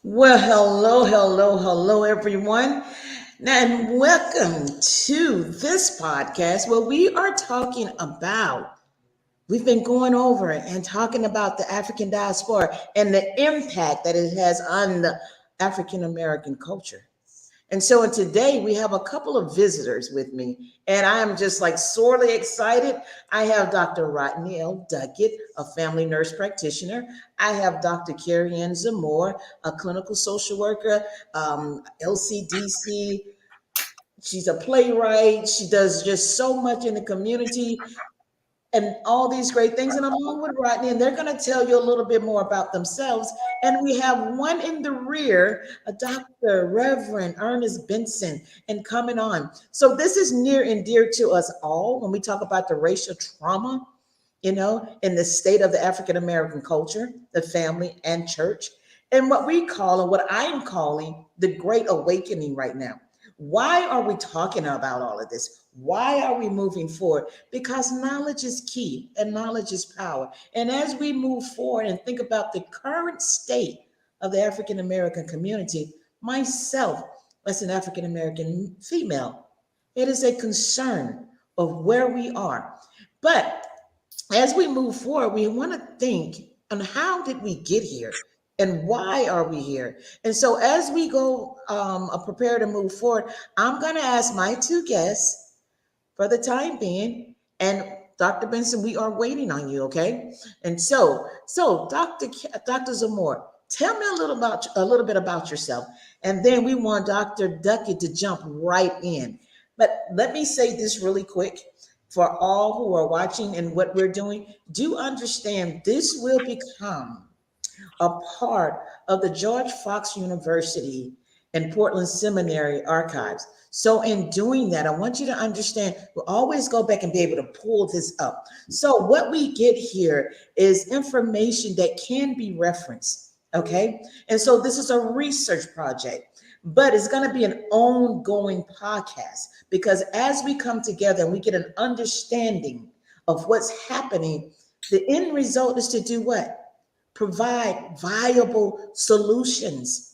Well, hello, everyone, and welcome to this podcast where we are talking about, we've been going over it and talking about the African diaspora and the impact that it has on the African American culture. And so today we have a couple of visitors with me, and I am just like sorely excited. I have Dr. Rodney L. Duckett, a family nurse practitioner. I have Dr. Carrie Ann Zamore, a clinical social worker, LCDC. She's a playwright. She does just so much in the community and all these great things. And along with Rodney, and they're going to tell you a little bit more about themselves. And we have one in the rear, a Dr. Reverend Ernest Benson, and coming on. So this is near and dear to us all when we talk about the racial trauma, in the state of the African American culture, the family and church, and what we call and what I'm calling the Great Awakening right now. Why are we talking about all of this? Why are we moving forward? Because knowledge is key and knowledge is power. And as we move forward and think about the current state of the African American community, myself, as an African American female, it is a concern of where we are. But as we move forward, we want to think on how did we get here and why are we here? And so as we go prepare to move forward, I'm going to ask my two guests for the time being. And Dr. Benson, we are waiting on you, okay? And so Dr. Zamore, tell me a little bit about yourself. And then we want Dr. Duckett to jump right in. But let me say this really quick for all who are watching and what we're doing. Do understand this will become a part of the George Fox University and Portland Seminary archives. So, in doing that, I want you to understand we'll always go back and be able to pull this up. So, what we get here is information that can be referenced. Okay. And so, this is a research project, but it's going to be an ongoing podcast because as we come together and we get an understanding of what's happening, the end result is to do what? Provide viable solutions.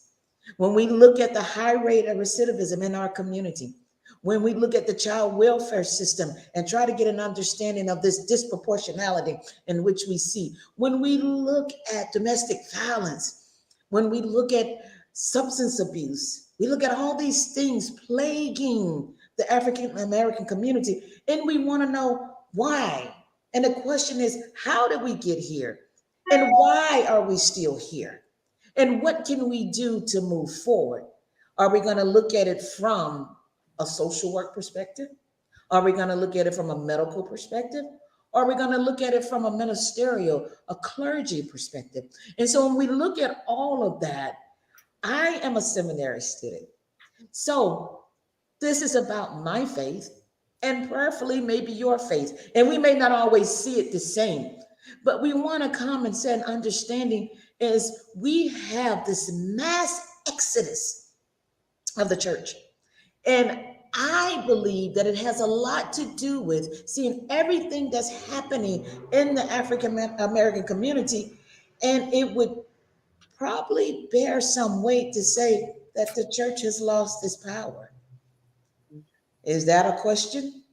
When we look at the high rate of recidivism in our community, when we look at the child welfare system and try to get an understanding of this disproportionality in which we see, when we look at domestic violence, when we look at substance abuse, we look at all these things plaguing the African American community, and we want to know why. And the question is, how did we get here? And why are we still here? And what can we do to move forward? Are we going to look at it from a social work perspective? Are we going to look at it from a medical perspective? Are we going to look at it from a ministerial, a clergy perspective? And so when we look at all of that, I am a seminary student. So this is about my faith and prayerfully maybe your faith. And we may not always see it the same, but we want to come and set an understanding as we have this mass exodus of the church. And I believe that it has a lot to do with seeing everything that's happening in the African American community. And it would probably bear some weight to say that the church has lost its power. Is that a question?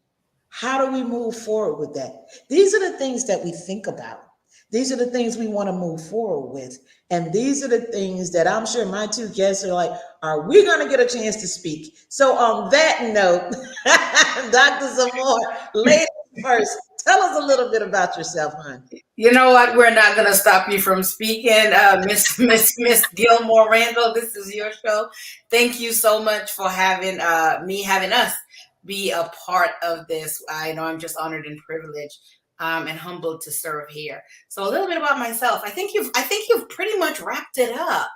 How do we move forward with that? These are the things that we think about. These are the things we want to move forward with. And these are the things that I'm sure my two guests are like, are we going to get a chance to speak? So, on that note, Dr. Zamore, ladies first, tell us a little bit about yourself, hon. You know what? We're not going to stop you from speaking, Miss Gilmore Randall. This is your show. Thank you so much for having us be a part of this. I know I'm just honored and privileged, and humbled to serve here. So a little bit about myself. I think you've pretty much wrapped it up.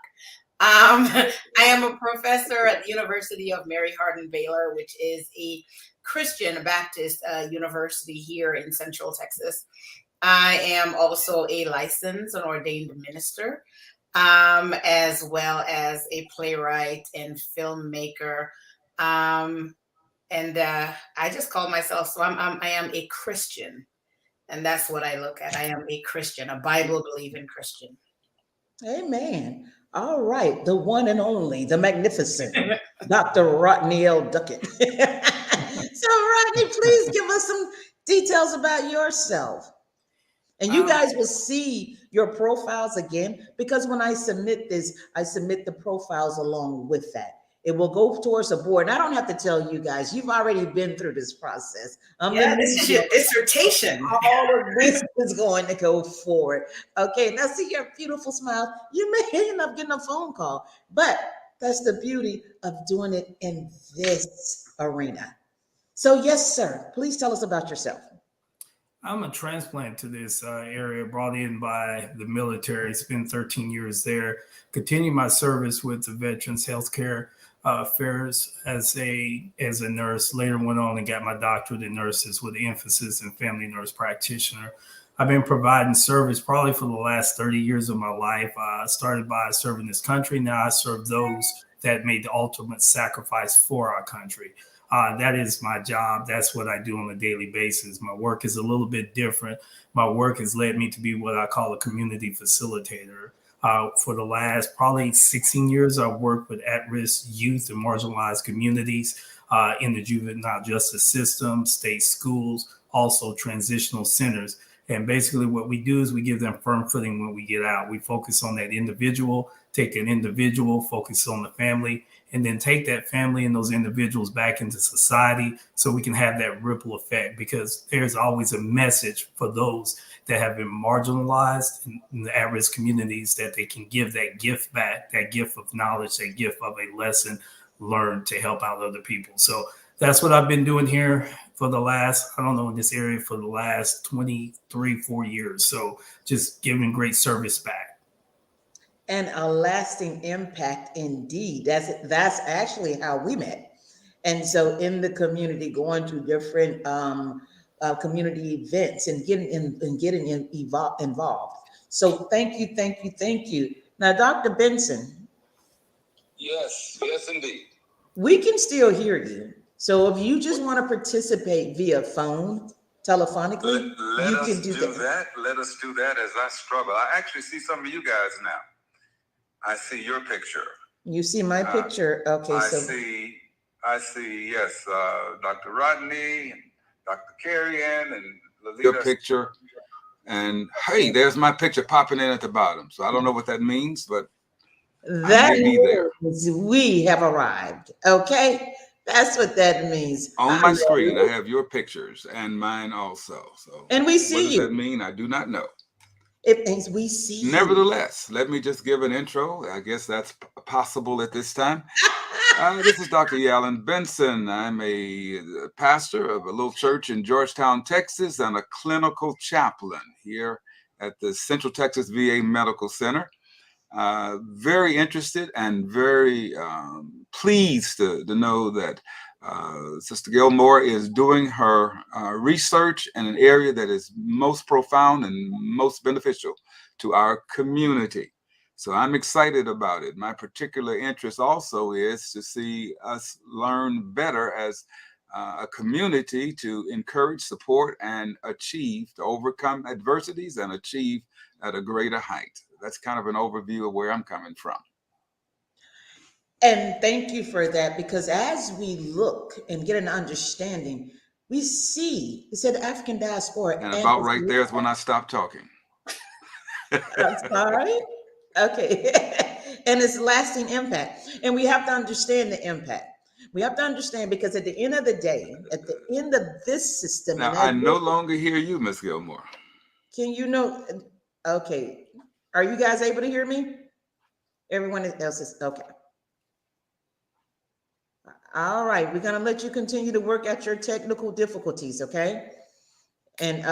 I am a professor at the University of Mary Hardin Baylor, which is a Christian Baptist university here in Central Texas. I am also a licensed and ordained minister, as well as a playwright and filmmaker. Um, and I just call myself, so I am a Christian. And that's what I look at. I am a Christian, a Bible believing Christian. Amen. All right. The one and only, the magnificent Dr. Rodney L. Duckett. So, Rodney, please give us some details about yourself. And you Um, guys will see your profiles again because when I submit this, I submit the profiles along with that. It will go towards the board. And I don't have to tell you guys, you've already been through this process. I'm the Yeah, this is your mediator. dissertation. All of this is going to go forward. Okay, now see your beautiful smile. You may end up getting a phone call, but that's the beauty of doing it in this arena. So, yes, sir, please tell us about yourself. I'm a transplant to this area, brought in by the military. Spent 13 years there. Continued my service with the Veterans Healthcare Affairs as a nurse. Later went on and got my doctorate in nurses with emphasis in family nurse practitioner. I've been providing service probably for the last 30 years of my life. Started by serving this country. Now I serve those that made the ultimate sacrifice for our country. That is my job. That's what I do on a daily basis. My work is a little bit different. My work has led me to be what I call a community facilitator. For the last probably 16 years, I've worked with at-risk youth and marginalized communities in the juvenile justice system, state schools, also transitional centers. And basically what we do is we give them firm footing when we get out. We focus on that individual, take an individual, focus on the family, and then take that family and those individuals back into society so we can have that ripple effect, because there's always a message for those that have been marginalized in the at-risk communities, that they can give that gift back, that gift of knowledge, that gift of a lesson learned to help out other people. So that's what I've been doing here for the last, I don't know, in this area for the last 23, 4 years. So just giving great service back. And a lasting impact indeed. That's actually how we met. And so in the community, going to different community events and involved. So thank you, thank you, thank you. Now, Dr. Benson. Yes, yes, indeed. We can still hear you. So if you just want to participate via phone, telephonically, Let you us can do that. Let us do that as I struggle. I actually see some of you guys now. I see your picture. You see my picture? Okay, I see, yes, Dr. Rodney, Dr. Carrion, and Lalita. Your picture. And hey, there's my picture popping in at the bottom. So I don't know what that means, but that means we have arrived. Okay, that's what that means. On my screen, I have your pictures and mine also. So, and we see you. What does that mean? I do not know. It means we see. Nevertheless, let me just give an intro. I guess that's possible at this time. This is Dr. Yalen Benson. I'm a pastor of a little church in Georgetown, Texas, and a clinical chaplain here at the Central Texas VA Medical Center. Very interested and very pleased to know that Sister Gilmore is doing her research in an area that is most profound and most beneficial to our community. So I'm excited about it. My particular interest also is to see us learn better as a community to encourage, support, and achieve, to overcome adversities and achieve at a greater height. That's kind of an overview of where I'm coming from. And thank you for that, because as we look and get an understanding, we see, it said African diaspora. And about right there is when I stop talking. I'm sorry. Okay. And it's lasting impact. And we have to understand the impact. We have to understand, because at the end of the day, at the end of this system. Now, I no longer hear you, Miss Gilmore. Can you know? Okay. Are you guys able to hear me? Everyone else is okay. All right. We're going to let you continue to work at your technical difficulties. Okay. And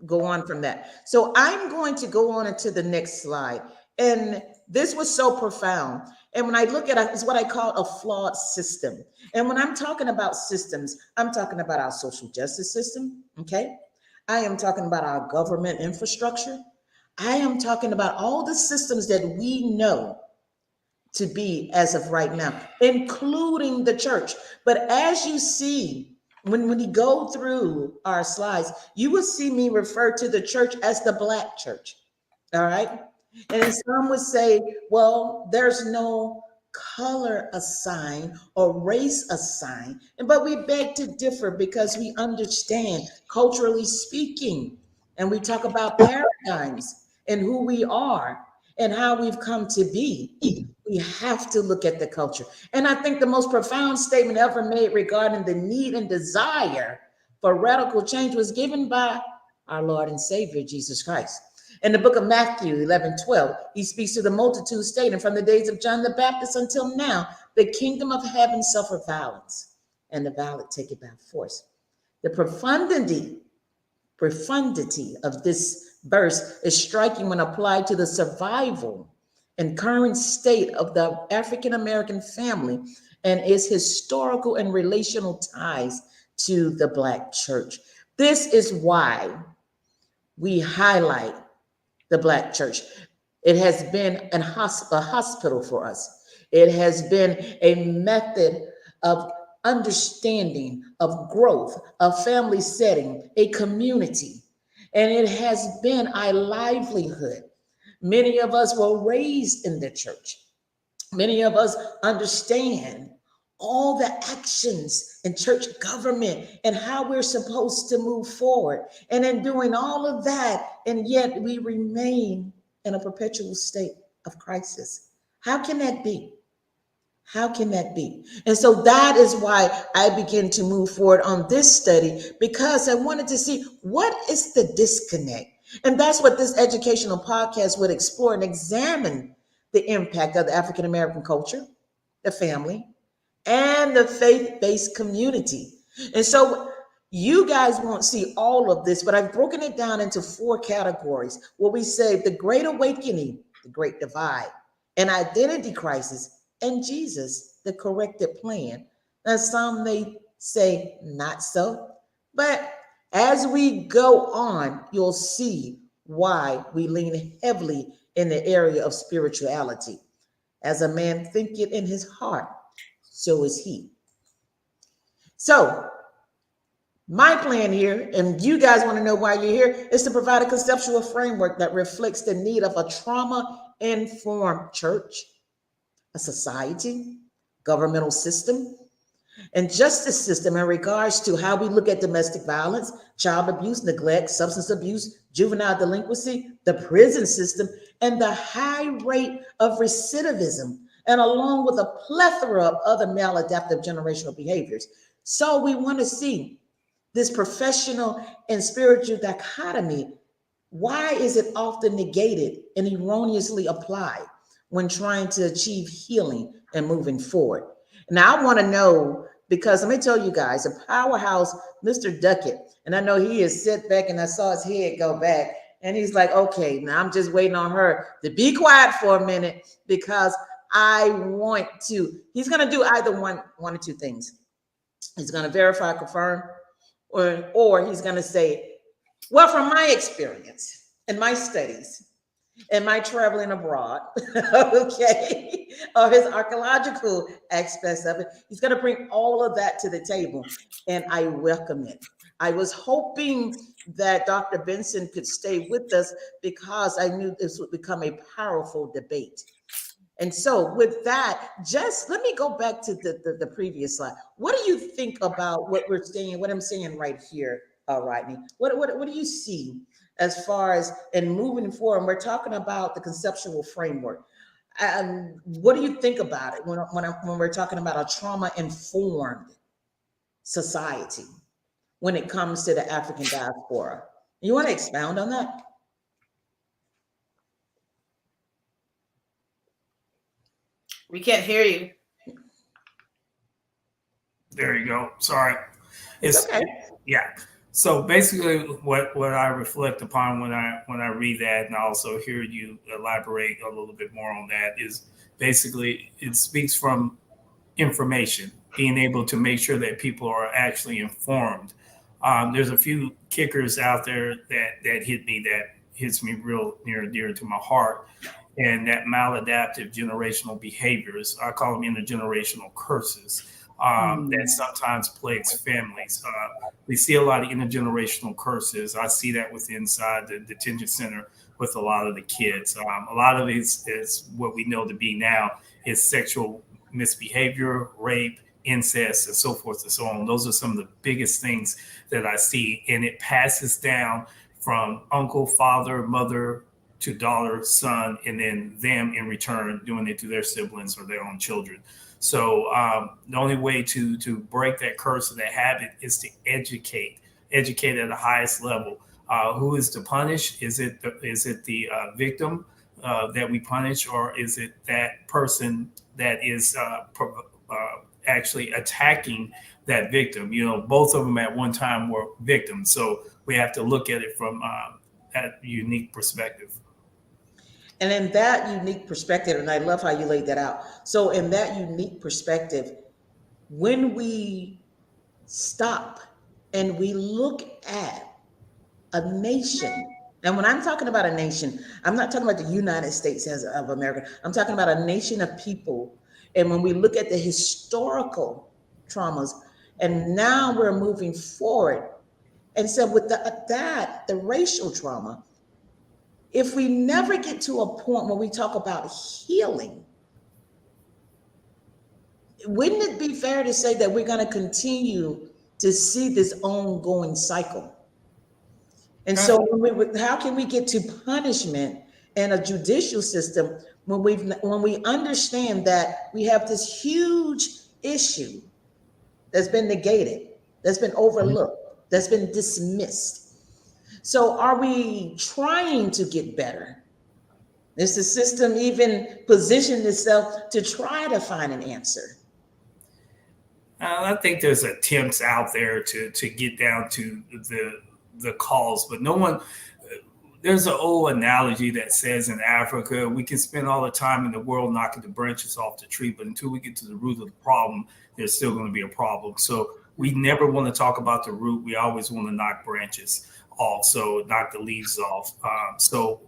go on from that. So I'm going to go on into the next slide. And this was so profound. And when I look at it, it's what I call a flawed system. And when I'm talking about systems, I'm talking about our social justice system. Okay. I am talking about our government infrastructure. I am talking about all the systems that we know to be as of right now, including the church. But as you see, when you go through our slides, you will see me refer to the church as the Black church. All right. And some would say, well, there's no color assigned or race assigned. But we beg to differ because we understand, culturally speaking, and we talk about paradigms and who we are and how we've come to be. We have to look at the culture. And I think the most profound statement ever made regarding the need and desire for radical change was given by our Lord and Savior, Jesus Christ. In the book of Matthew 11:12, he speaks to the multitude, stating, from the days of John the Baptist until now, the kingdom of heaven suffer violence, and the violent take it by force. The profundity of this verse is striking when applied to the survival and current state of the African American family and its historical and relational ties to the Black church. This is why we highlight the Black church. It has been a hospital for us. It has been a method of understanding, of growth, a family setting, a community, and it has been a livelihood. Many of us were raised in the church. Many of us understand all the actions in church government and how we're supposed to move forward. And in doing all of that, and yet we remain in a perpetual state of crisis. How can that be? How can that be? And so that is why I begin to move forward on this study, because I wanted to see what is the disconnect. And that's what this educational podcast would explore and examine the impact of the African American culture, the family, and the faith-based community. And so you guys won't see all of this, but I've broken it down into 4 categories where we say the Great Awakening, the Great Divide, an identity crisis, and Jesus, the corrected plan. Now, some may say not so, but as we go on, you'll see why we lean heavily in the area of spirituality. As a man thinketh in his heart, so is he. So my plan here, and you guys want to know why you're here, is to provide a conceptual framework that reflects the need of a trauma-informed church, a society, governmental system, and justice system in regards to how we look at domestic violence, child abuse, neglect, substance abuse, juvenile delinquency, the prison system, and the high rate of recidivism, and along with a plethora of other maladaptive generational behaviors. So we want to see this professional and spiritual dichotomy. Why is it often negated and erroneously applied when trying to achieve healing and moving forward? Now, I want to know, because let me tell you guys, a powerhouse, Mr. Duckett, and I know he is sit back, and I saw his head go back, and he's like, okay, now I'm just waiting on her to be quiet for a minute, because I want to. He's going to do either one or 2 things. He's going to verify, confirm, or he's going to say, well, from my experience and my studies and my traveling abroad, okay, or his archaeological aspects of it, he's going to bring all of that to the table, and I welcome it. I was hoping that Dr. Benson could stay with us because I knew this would become a powerful debate. And so with that, just let me go back to the previous slide. What do you think about what we're saying, what I'm saying right here, Rodney? What do you see as far as in moving forward? We're talking about the conceptual framework. What do you think about it when we're talking about a trauma-informed society when it comes to the African diaspora? You want to expound on that? We can't hear you. There you go. Sorry. It's okay. Yeah. So basically what I reflect upon when I read that, and I also hear you elaborate a little bit more on that, is basically it speaks from information, being able to make sure that people are actually informed. There's a few kickers out there that hits me real near and dear to my heart. And that maladaptive generational behaviors, I call them intergenerational curses, that sometimes plagues families. We see a lot of intergenerational curses. I see that inside the detention center with a lot of the kids. A lot of it is what we know to be now is sexual misbehavior, rape, incest, and so forth and so on. Those are some of the biggest things that I see, and it passes down from uncle, father, mother to daughter, son, and then them in return doing it to their siblings or their own children. So the only way to break that curse or that habit is to educate at the highest level. Who is to punish? Is it the victim that we punish, or is it that person that is actually attacking that victim? Both of them at one time were victims, so we have to look at it from that unique perspective. And in that unique perspective, and I love how you laid that out. So in that unique perspective, when we stop and we look at a nation, and when I'm talking about a nation, I'm not talking about the United States of America. I'm talking about a nation of people. And when we look at the historical traumas, and now we're moving forward. And so with the racial trauma, if we never get to a point where we talk about healing, wouldn't it be fair to say that we're going to continue to see this ongoing cycle? And so how can we get to punishment and a judicial system when we understand that we have this huge issue that's been negated, that's been overlooked, that's been dismissed? So are we trying to get better? Is the system even positioned itself to try to find an answer? I think there's attempts out there to get down to the cause, but no one. There's an old analogy that says in Africa, we can spend all the time in the world knocking the branches off the tree, but until we get to the root of the problem, there's still going to be a problem. So we never want to talk about the root. We always want to knock branches off, so knock the leaves off. So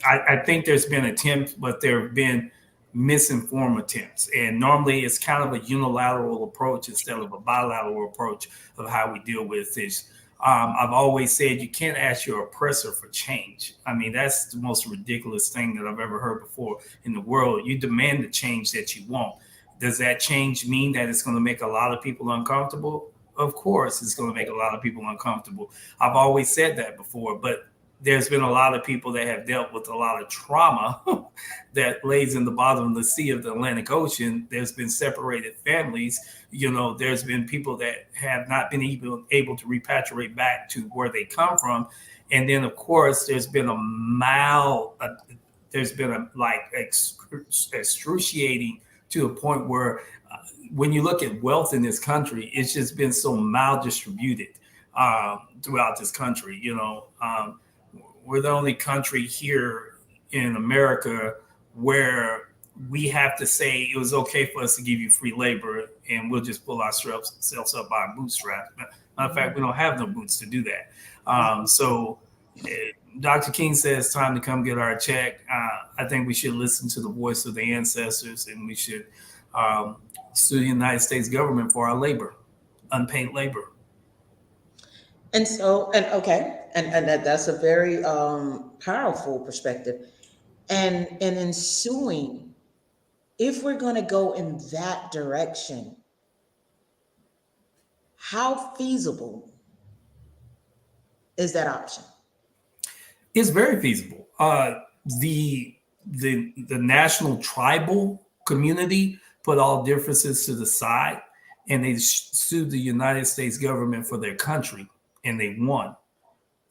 I think there's been attempts, but there have been misinformed attempts. And normally it's kind of a unilateral approach instead of a bilateral approach of how we deal with this. I've always said you can't ask your oppressor for change. I mean, that's the most ridiculous thing that I've ever heard before in the world. You demand the change that you want. Does that change mean that it's going to make a lot of people uncomfortable? Of course, it's going to make a lot of people uncomfortable. I've always said that before, but there's been a lot of people that have dealt with a lot of trauma that lays in the bottom of the sea of the Atlantic Ocean. There's been separated families. There's been people that have not been able to repatriate back to where they come from. And then, of course, there's been excruciating to a point where when you look at wealth in this country, it's just been so maldistributed throughout this country. We're the only country here in America where we have to say it was okay for us to give you free labor and we'll just pull ourselves up by our bootstraps. Matter of fact, we don't have no boots to do that. So Dr. King says it's time to come get our check. I think we should listen to the voice of the ancestors, and we should sue the United States government for our labor, unpaid labor. And so, and that's a very powerful perspective. And in suing, if we're going to go in that direction, how feasible is that option? It's very feasible. The national tribal community put all differences to the side, and they sued the United States government for their country, and they won.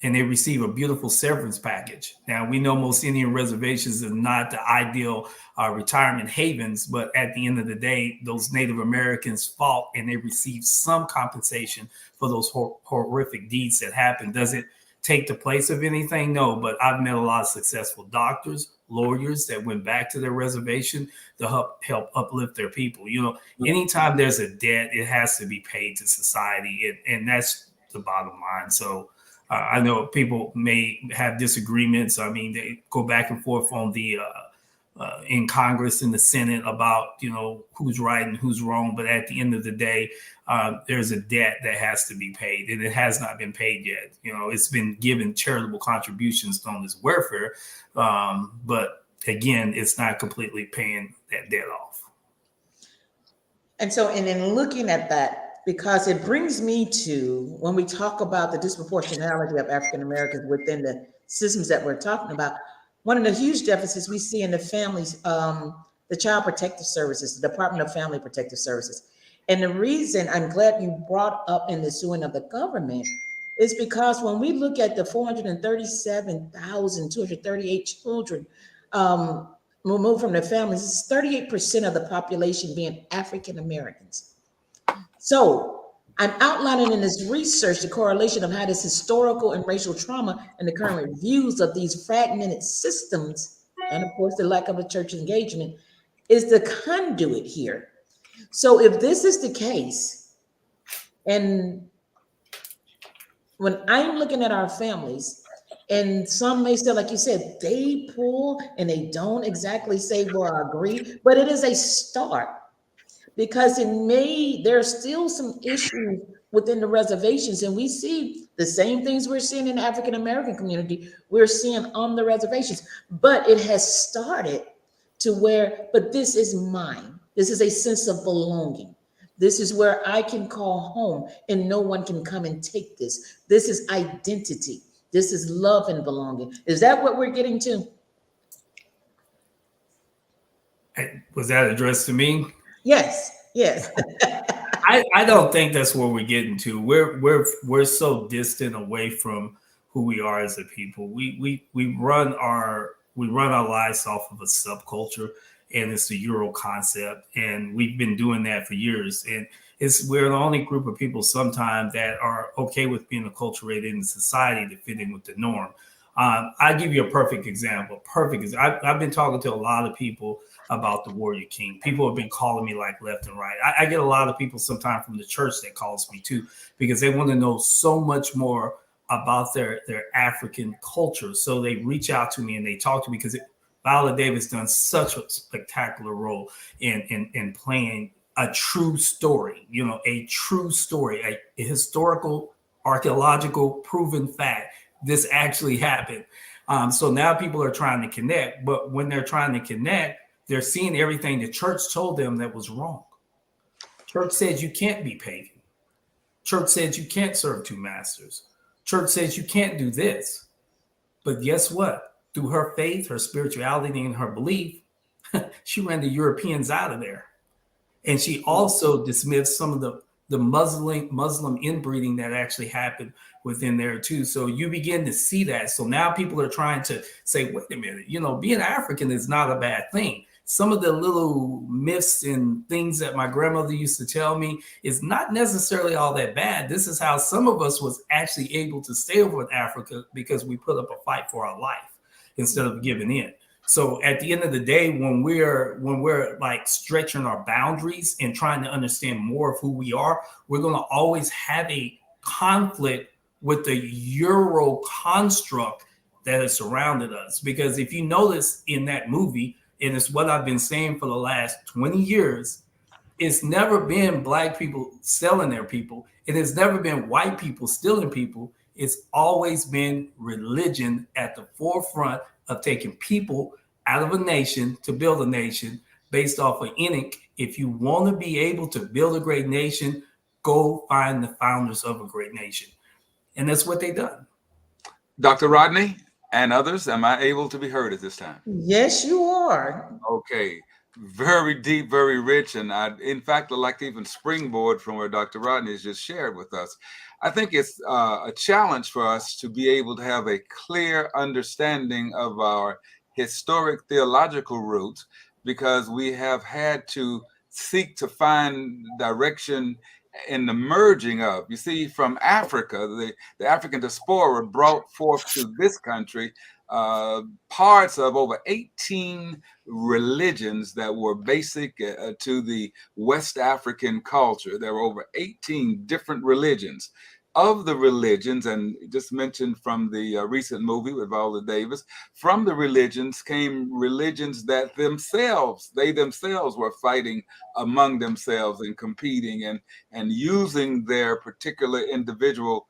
And they receive a beautiful severance package. Now, we know most Indian reservations are not the ideal retirement havens, but at the end of the day, those Native Americans fought and they received some compensation for those horrific deeds that happened. Does it take the place of anything? No, but I've met a lot of successful doctors, lawyers that went back to their reservation to help uplift their people. Anytime there's a debt, it has to be paid to society, and that's the bottom line. So I know people may have disagreements. I mean, they go back and forth on the in Congress, in the Senate, about who's right and who's wrong. But at the end of the day, there's a debt that has to be paid, and it has not been paid yet. It's been given charitable contributions known as welfare, but again, it's not completely paying that debt off. And so, and in looking at that, because it brings me to, when we talk about the disproportionality of African Americans within the systems that we're talking about, one of the huge deficits we see in the families, the Child Protective Services, the Department of Family Protective Services. And the reason I'm glad you brought up in the suing of the government is because when we look at the 437,238 children removed from their families, it's 38% of the population being African Americans. So I'm outlining in this research the correlation of how this historical and racial trauma and the current reviews of these fragmented systems, and of course the lack of a church engagement, is the conduit here. So if this is the case, and when I'm looking at our families, and some may say, like you said, they pull and they don't exactly say, well, I agree, but it is a start. Because there's still some issues within the reservations, and we see the same things we're seeing in the African American community, we're seeing on the reservations. But it has started to where, but this is mine. This is a sense of belonging. This is where I can call home and no one can come and take this. This is identity. This is love and belonging. Is that what we're getting to? Was that addressed to me? Yes. I don't think that's where we're getting to. We're so distant away from who we are as a people. We run our lives off of a subculture, and it's the Euro concept, and we've been doing that for years. And we're the only group of people sometimes that are okay with being acculturated in society to fit in with the norm. I'll give you a perfect example. I've been talking to a lot of people about the Warrior King. People have been calling me like left and right. I get a lot of people sometimes from the church that calls me too, because they want to know so much more about their African culture. So they reach out to me and they talk to me because Viola Davis done such a spectacular role in playing a true story, a true story, a historical, archaeological proven fact. This actually happened. So now people are trying to connect, but when they're trying to connect, they're seeing everything the church told them that was wrong. Church says you can't be pagan. Church says you can't serve two masters. Church says you can't do this. But guess what? Through her faith, her spirituality, and her belief, she ran the Europeans out of there. And she also dismissed some of the Muslim inbreeding that actually happened within there too. So you begin to see that. So now people are trying to say, wait a minute, being African is not a bad thing. Some of the little myths and things that my grandmother used to tell me is not necessarily all that bad. This is how some of us was actually able to stay over in Africa, because we put up a fight for our life instead of giving in. So at the end of the day, when we're like stretching our boundaries and trying to understand more of who we are, we're going to always have a conflict with the Euro construct that has surrounded us. Because if you notice in that movie, and it's what I've been saying for the last 20 years, it's never been Black people selling their people. It has never been white people stealing people. It's always been religion at the forefront of taking people out of a nation to build a nation based off of Enoch. If you want to be able to build a great nation, go find the founders of a great nation. And that's what they've done. Dr. Rodney and others, am I able to be heard at this time? Yes, you are. Okay. Very deep, very rich. And in fact, I'd like to even springboard from where Dr. Rodney has just shared with us. I think it's a challenge for us to be able to have a clear understanding of our historic theological roots, because we have had to seek to find direction in the merging of, you see, from Africa, the African diaspora brought forth to this country parts of over 18 religions that were basic to the West African culture. There were over 18 different religions. of the religions, and just mentioned from the recent movie with Viola Davis, from the religions came religions that they themselves were fighting among themselves and competing and using their particular individual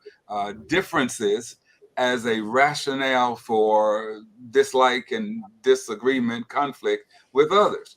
differences as a rationale for dislike and disagreement, conflict with others.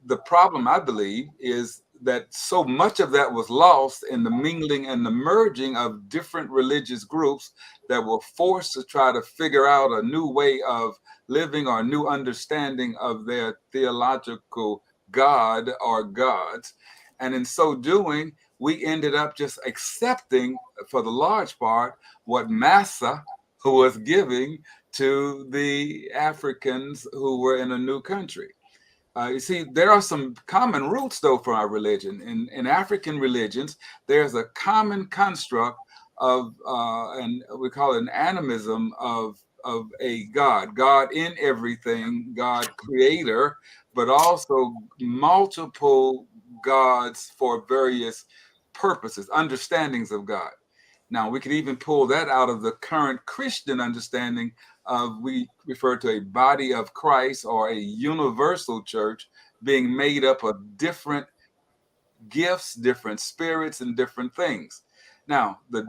The problem, I believe, is that so much of that was lost in the mingling and the merging of different religious groups that were forced to try to figure out a new way of living or a new understanding of their theological God or gods. And in so doing, we ended up just accepting, for the large part, what Massa was giving to the Africans who were in a new country. You see, there are some common roots, though, for our religion. In African religions, there's a common construct of, and we call it an animism of a God in everything, God creator, but also multiple gods for various purposes, understandings of God. Now, we could even pull that out of the current Christian understanding of, we refer to a body of Christ or a universal church being made up of different gifts, different spirits, and different things. Now, the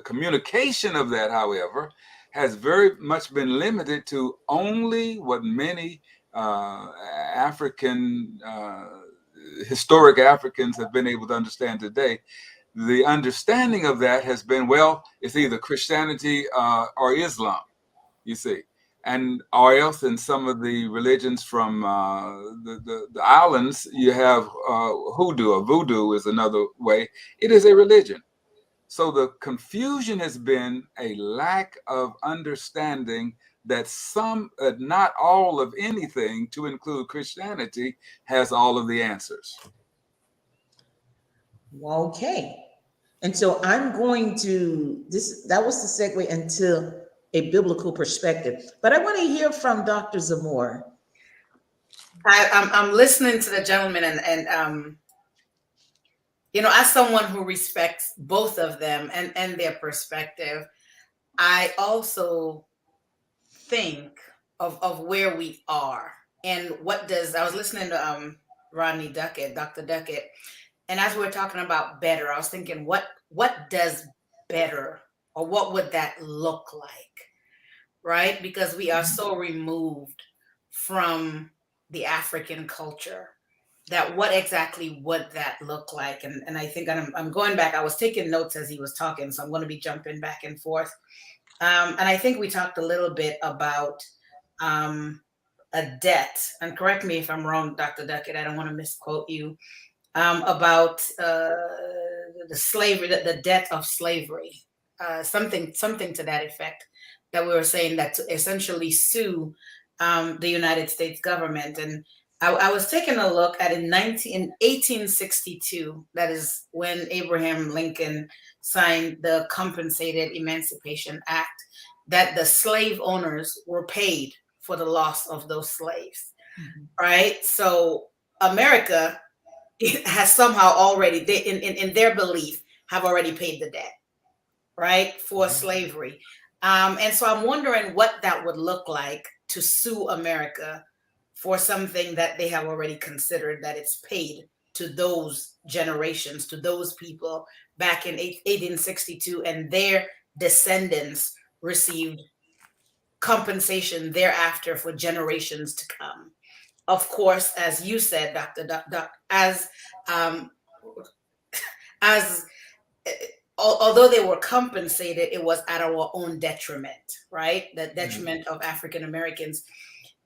communication of that, however, has very much been limited to only what many historic Africans have been able to understand today. The understanding of that has been, well, it's either Christianity or Islam, you see, and or else in some of the religions from the islands, you have hoodoo or voodoo is another way. It is a religion. So the confusion has been a lack of understanding that not all of anything, to include Christianity, has all of the answers. Okay. And so I'm going to, that was the segue into a biblical perspective. But I want to hear from Dr. Zamore. I'm listening to the gentleman, and as someone who respects both of them and their perspective, I also think of where we are and I was listening to Rodney Duckett, Dr. Duckett, and as we're talking about better, I was thinking, what does better, or what would that look like, right? Because we are so removed from the African culture that what exactly would that look like? And I think I'm going back. I was taking notes as he was talking, so I'm going to be jumping back and forth. And I think we talked a little bit about a debt, and correct me if I'm wrong, Dr. Duckett, I don't want to misquote you, about the slavery, the debt of slavery, something to that effect, that we were saying that to essentially sue the United States government. And I was taking a look at in 1862, that is when Abraham Lincoln signed the Compensated Emancipation Act, that the slave owners were paid for the loss of those slaves, right? So America has somehow already, in their belief, have already paid the debt, right, for slavery. And so I'm wondering what that would look like to sue America for something that they have already considered that it's paid to those generations, to those people back in 1862, and their descendants received compensation thereafter for generations to come. Of course, as you said, Dr. Although they were compensated, it was at our own detriment, right? The detriment of African Americans.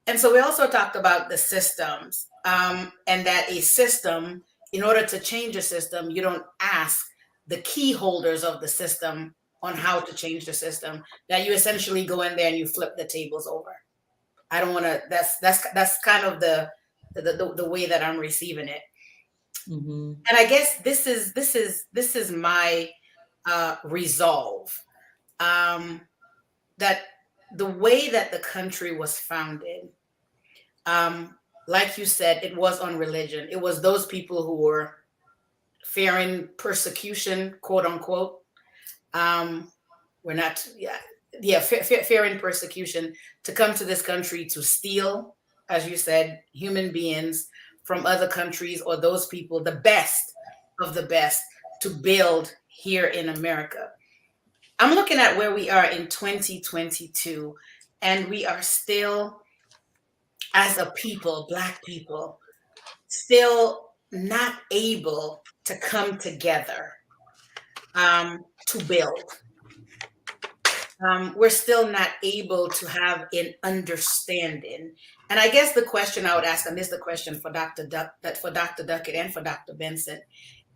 And so we also talked about the systems, and that a system, in order to change a system, you don't ask the key holders of the system on how to change the system, that you essentially go in there and you flip the tables over. I don't want to, that's kind of the way that I'm receiving it. And I guess this is my resolve, that the way that the country was founded, like you said, it was on religion. It was those people who were fearing persecution, quote unquote. We're not, fearing persecution to come to this country to steal, as you said, human beings from other countries or those people, the best of the best, to build here in America. I'm looking at where we are in 2022, and we are still, as a people, Black people, still not able to come together to build. We're still not able to have an understanding. And I guess the question I would ask, and this is the question for Dr. Duckett and for Dr. Benson,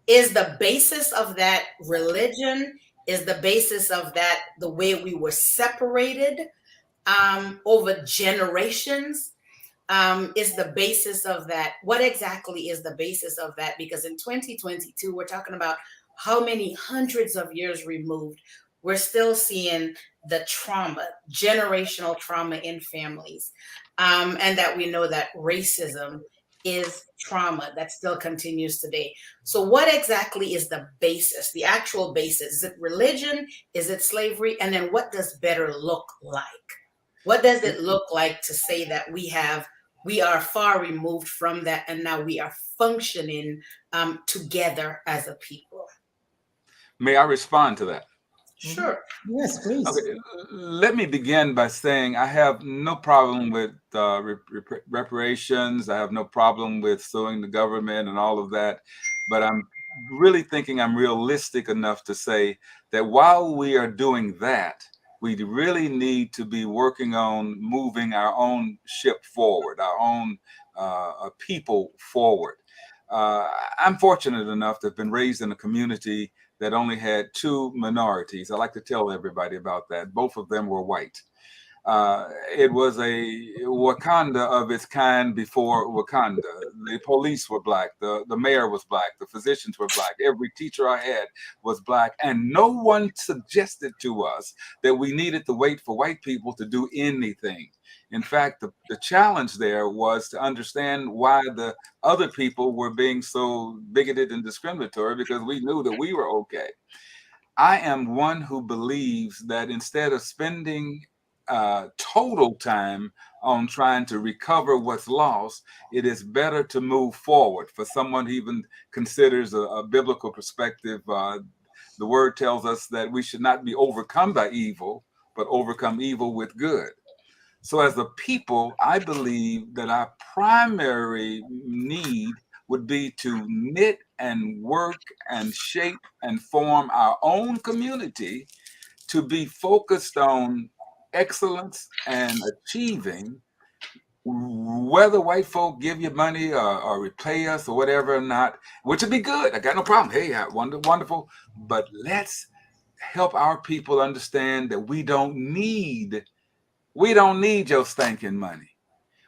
is the basis of that religion? Is the basis of that the way we were separated over generations? Is the basis of that? What exactly is the basis of that? Because in 2022, we're talking about how many hundreds of years removed, we're still seeing the trauma, generational trauma in families. And that we know that racism is trauma that still continues today. So what exactly is the basis, the actual basis? Is it religion? Is it slavery? And then what does better look like? What does it look like to say that we are far removed from that, and now we are functioning together as a people? May I respond to that? Sure. Yes, please. Okay, let me begin by saying I have no problem with reparations. I have no problem with suing the government and all of that. But I'm really thinking I'm realistic enough to say that while we are doing that, we really need to be working on moving our own ship forward, our own people forward. I'm fortunate enough to have been raised in a community that only had two minorities. I like to tell everybody about that. Both of them were white. It was a Wakanda of its kind before Wakanda. The police were Black, the mayor was Black, the physicians were Black, every teacher I had was Black, and no one suggested to us that we needed to wait for white people to do anything. In fact, the challenge there was to understand why the other people were being so bigoted and discriminatory, because we knew that we were okay. I am one who believes that instead of spending total time on trying to recover what's lost, it is better to move forward. For someone who even considers a biblical perspective, the word tells us that we should not be overcome by evil, but overcome evil with good. So as a people, I believe that our primary need would be to knit and work and shape and form our own community to be focused on excellence and achieving, whether white folk give you money or repay us or whatever or not, which would be good. I got no problem. Hey, wonderful. But let's help our people understand that we don't need your stinking money.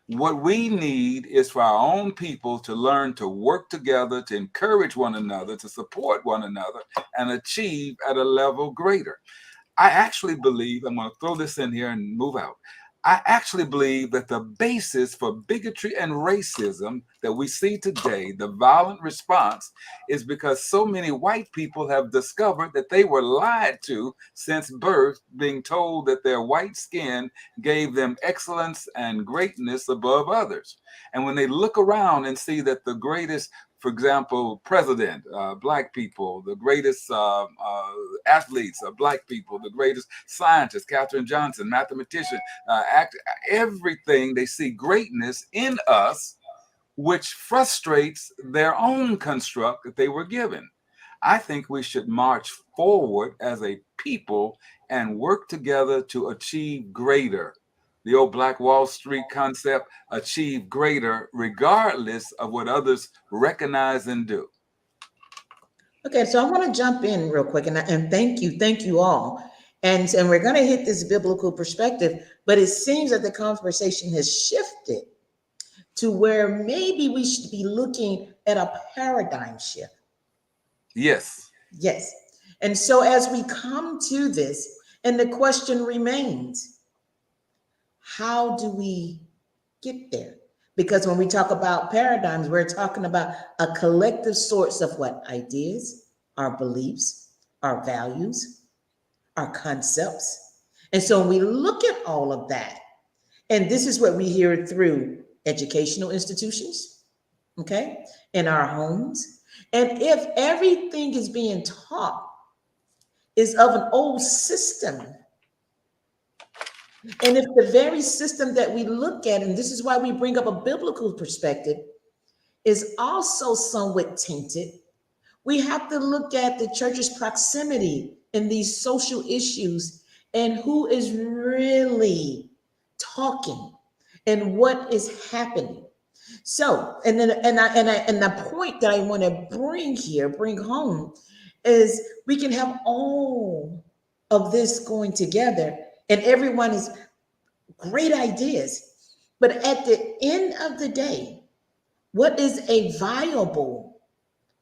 What we need is for our own people to learn to work together, to encourage one another, to support one another, and achieve at a level greater. I actually believe, I'm going to throw this in here and move out. I actually believe that the basis for bigotry and racism that we see today, the violent response, is because so many white people have discovered that they were lied to since birth, being told that their white skin gave them excellence and greatness above others. And when they look around and see that the greatest, for example, president, Black people, the greatest athletes, Black people, the greatest scientists, Katherine Johnson, mathematician, everything, they see greatness in us, which frustrates their own construct that they were given. I think we should march forward as a people and work together to achieve greater. The old Black Wall Street concept, achieve greater regardless of what others recognize and do. Okay, so I want to jump in real quick and thank you all. And we're going to hit this biblical perspective, but it seems that the conversation has shifted to where maybe we should be looking at a paradigm shift. Yes. Yes. And so as we come to this, and the question remains, how do we get there? Because when we talk about paradigms, we're talking about a collective source of what? Ideas, our beliefs, our values, our concepts. And so when we look at all of that, and this is what we hear through educational institutions, okay, in our homes. And if everything is being taught is of an old system, and if the very system that we look at, and this is why we bring up a biblical perspective, is also somewhat tainted, we have to look at the church's proximity in these social issues and who is really talking and what is happening. So, and then and the point that I want to bring home is we can have all of this going together and everyone is great ideas. But at the end of the day, what is a viable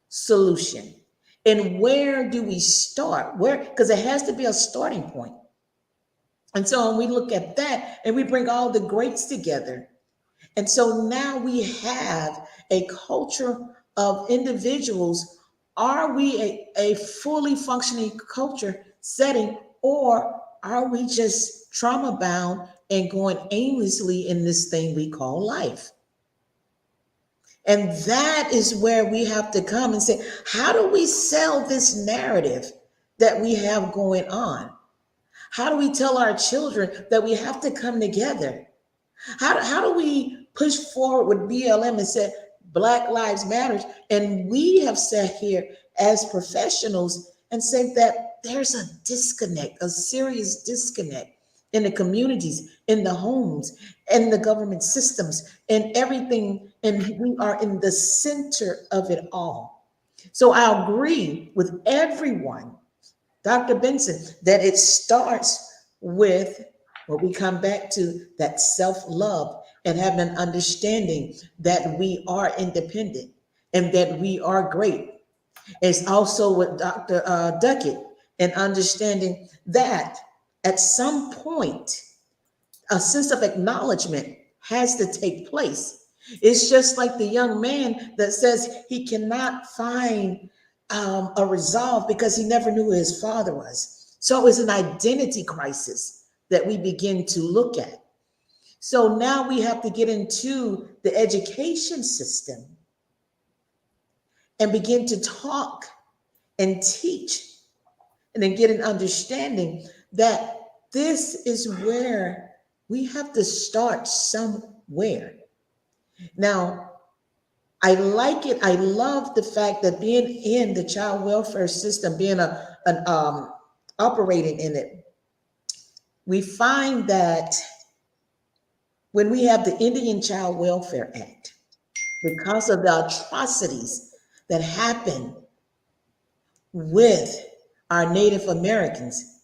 solution? And where do we start? Where, because it has to be a starting point. And so when we look at that and we bring all the greats together, and so now we have a culture of individuals. Are we a fully functioning culture setting, or are we just trauma bound and going aimlessly in this thing we call life? And that is where we have to come and say, how do we sell this narrative that we have going on? How do we tell our children that we have to come together? How do we push forward with BLM and say Black Lives Matter? And we have sat here as professionals and said that there's a disconnect, a serious disconnect in the communities, in the homes, in the government systems, and everything. And we are in the center of it all. So I agree with everyone, Dr. Benson, that it starts with when we come back to that self-love and having an understanding that we are independent and that we are great. It's also with Dr. Duckett and understanding that at some point, a sense of acknowledgement has to take place. It's just like the young man that says he cannot find a resolve because he never knew who his father was. So it's an identity crisis that we begin to look at. So now we have to get into the education system and begin to talk and teach and then get an understanding that this is where we have to start somewhere. Now, I like it. I love the fact that being in the child welfare system, being operating in it, we find that when we have the Indian Child Welfare Act, because of the atrocities that happen with our Native Americans.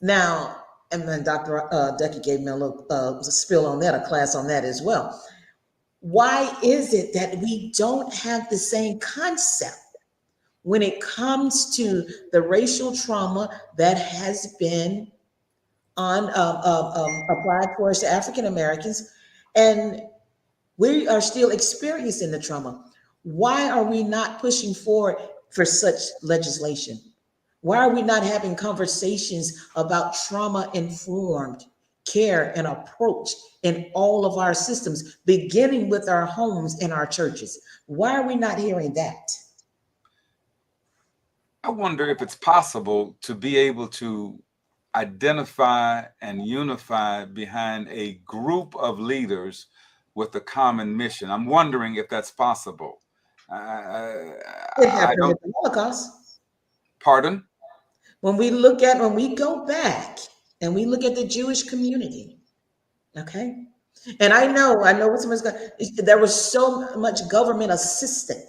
Now, and then Dr. Ducky gave me a little spill on that, a class on that as well. Why is it that we don't have the same concept when it comes to the racial trauma that has been applied towards the African Americans, and we are still experiencing the trauma? Why are we not pushing forward for such legislation? Why are we not having conversations about trauma-informed care and approach in all of our systems, beginning with our homes and our churches? Why are we not hearing that? I wonder if it's possible to be able to identify and unify behind a group of leaders with a common mission. I'm wondering if that's possible. It happened at the Holocaust. Pardon? When we go back and we look at the Jewish community, okay? And I know what someone's going, there was so much government assistance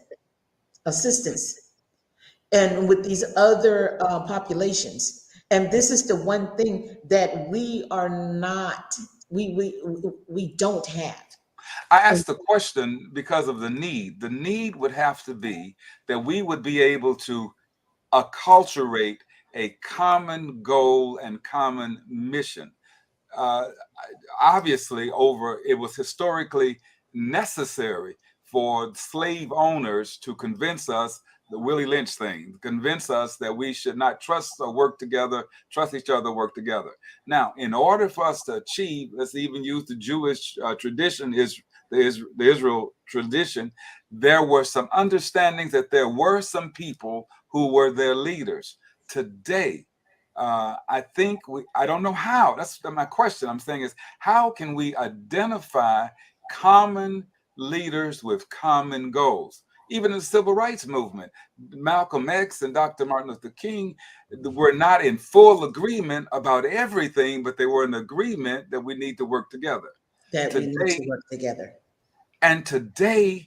and with these other populations. And this is the one thing that we are not, we don't have. I asked the question because of the need. The need would have to be that we would be able to acculturate a common goal and common mission. Obviously, it was historically necessary for slave owners to convince us the Willie Lynch thing, convince us that we should not trust or work together, trust each other, work together. Now, in order for us to achieve, let's even use the Jewish tradition, the Israel tradition, there were some understandings that there were some people who were their leaders. Today, I think I don't know how, that's my question I'm saying is, how can we identify common leaders with common goals? Even in the civil rights movement, Malcolm X and Dr. Martin Luther King were not in full agreement about everything, but they were in agreement that we need to work together. We need to work together. And today,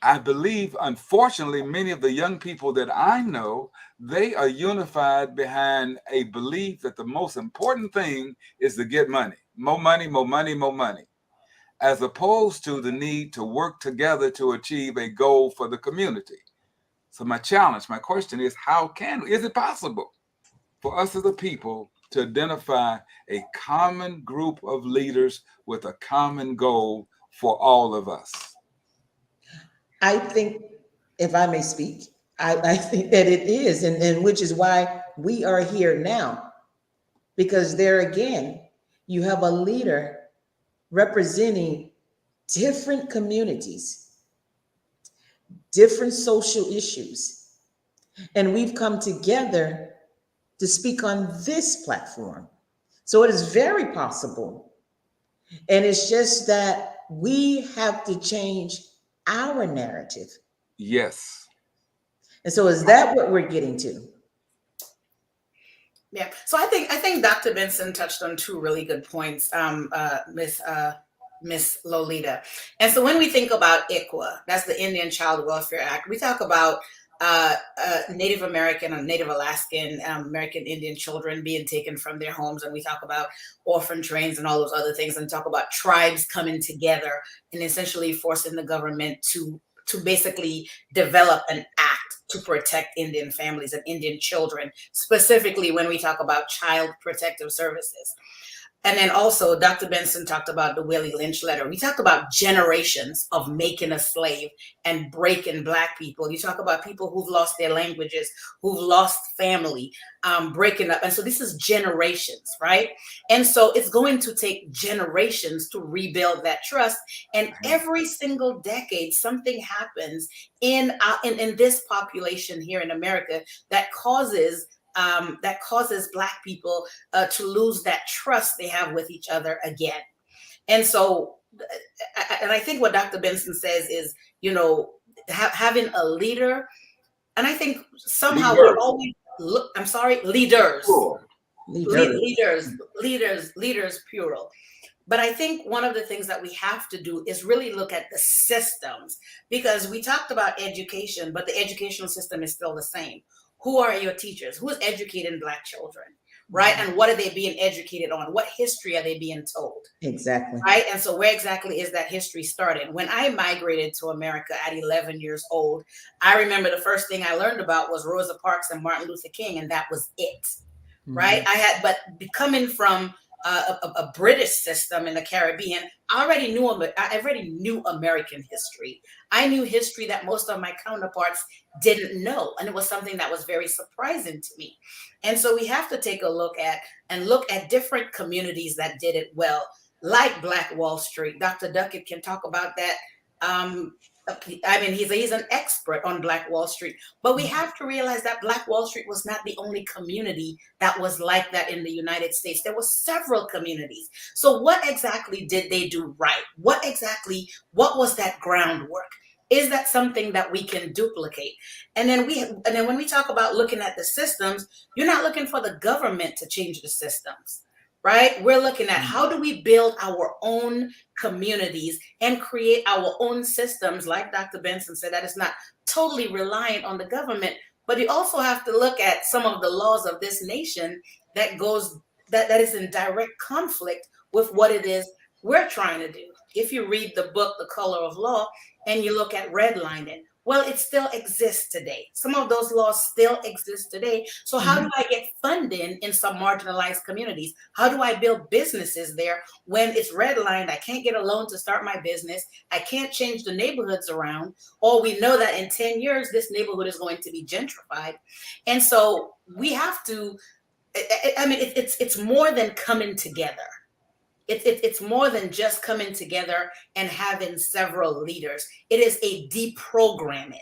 I believe, unfortunately, many of the young people that I know, they are unified behind a belief that the most important thing is to get money. More money, more money, more money, as opposed to the need to work together to achieve a goal for the community. So my question is, is it possible for us as a people to identify a common group of leaders with a common goal for all of us? I think, if I may speak, I think that it is, and which is why we are here now. Because there again, you have a leader representing different communities, different social issues, and we've come together to speak on this platform. So it is very possible. And it's just that we have to change our narrative. Yes. And so is that what we're getting to? Yeah. So I think Dr. Benson touched on two really good points, Miss Lolita. And so when we think about ICWA, that's the Indian Child Welfare Act, we talk about Native American and Native Alaskan American Indian children being taken from their homes, and we talk about orphan trains and all those other things, and talk about tribes coming together and essentially forcing the government to basically develop an act to protect Indian families and Indian children, specifically when we talk about child protective services. And then also Dr. Benson talked about the Willie Lynch letter. We talked about generations of making a slave and breaking Black people. You talk about people who've lost their languages, who've lost family, breaking up. And so this is generations, right? And so it's going to take generations to rebuild that trust. And every single decade, something happens in this population here in America that causes Black people to lose that trust they have with each other again. And so, and I think what Dr. Benson says is, having a leader, and I think somehow we're always, leaders, leaders, plural. But I think one of the things that we have to do is really look at the systems, because we talked about education, but the educational system is still the same. Who are your teachers? Who is educating Black children, right? And what are they being educated on? What history are they being told? Exactly. Right? And so where exactly is that history started? When I migrated to America at 11 years old, I remember the first thing I learned about was Rosa Parks and Martin Luther King, and that was it, right? But coming from a British system in the Caribbean, I already knew American history. I knew history that most of my counterparts didn't know, and it was something that was very surprising to me. And so we have to take a look at different communities that did it well, like Black Wall Street. Dr. Duckett can talk about that. He's an expert on Black Wall Street, but we have to realize that Black Wall Street was not the only community that was like that in the United States. There were several communities. So what exactly did they do right? What was that groundwork? Is that something that we can duplicate? And then when we talk about looking at the systems, you're not looking for the government to change the systems, right? We're looking at how do we build our own communities and create our own systems, like Dr. Benson said, that is not totally reliant on the government. But you also have to look at some of the laws of this nation that is in direct conflict with what it is we're trying to do. If you read the book, The Color of Law, and you look at redlining, Well, it still exists today. Some of those laws still exist today. So how do I get funding in some marginalized communities? How do I build businesses there when it's redlined? I can't get a loan to start my business. I can't change the neighborhoods around. Or we know that in 10 years, this neighborhood is going to be gentrified. And so we have to, I mean, it's more than coming together. It's more than just coming together and having several leaders. It is a deprogramming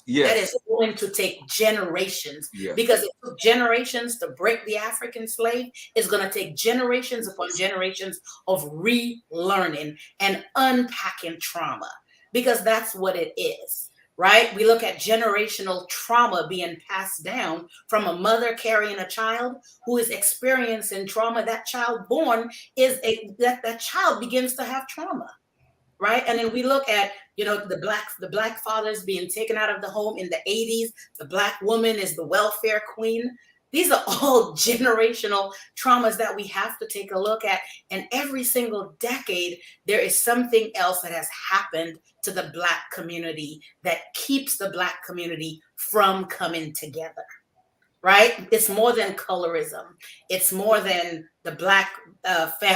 that is going to take generations, because it took generations to break the African slave. It's going to take generations upon generations of relearning and unpacking trauma, because that's what it is. Right? We look at generational trauma being passed down from a mother carrying a child who is experiencing trauma. That child born is that child begins to have trauma, right? And then we look at, the black fathers being taken out of the home in the 80s. The black woman is the welfare queen. These are all generational traumas that we have to take a look at. And every single decade, there is something else that has happened to the Black community that keeps the Black community from coming together, right? It's more than colorism. It's more than the Black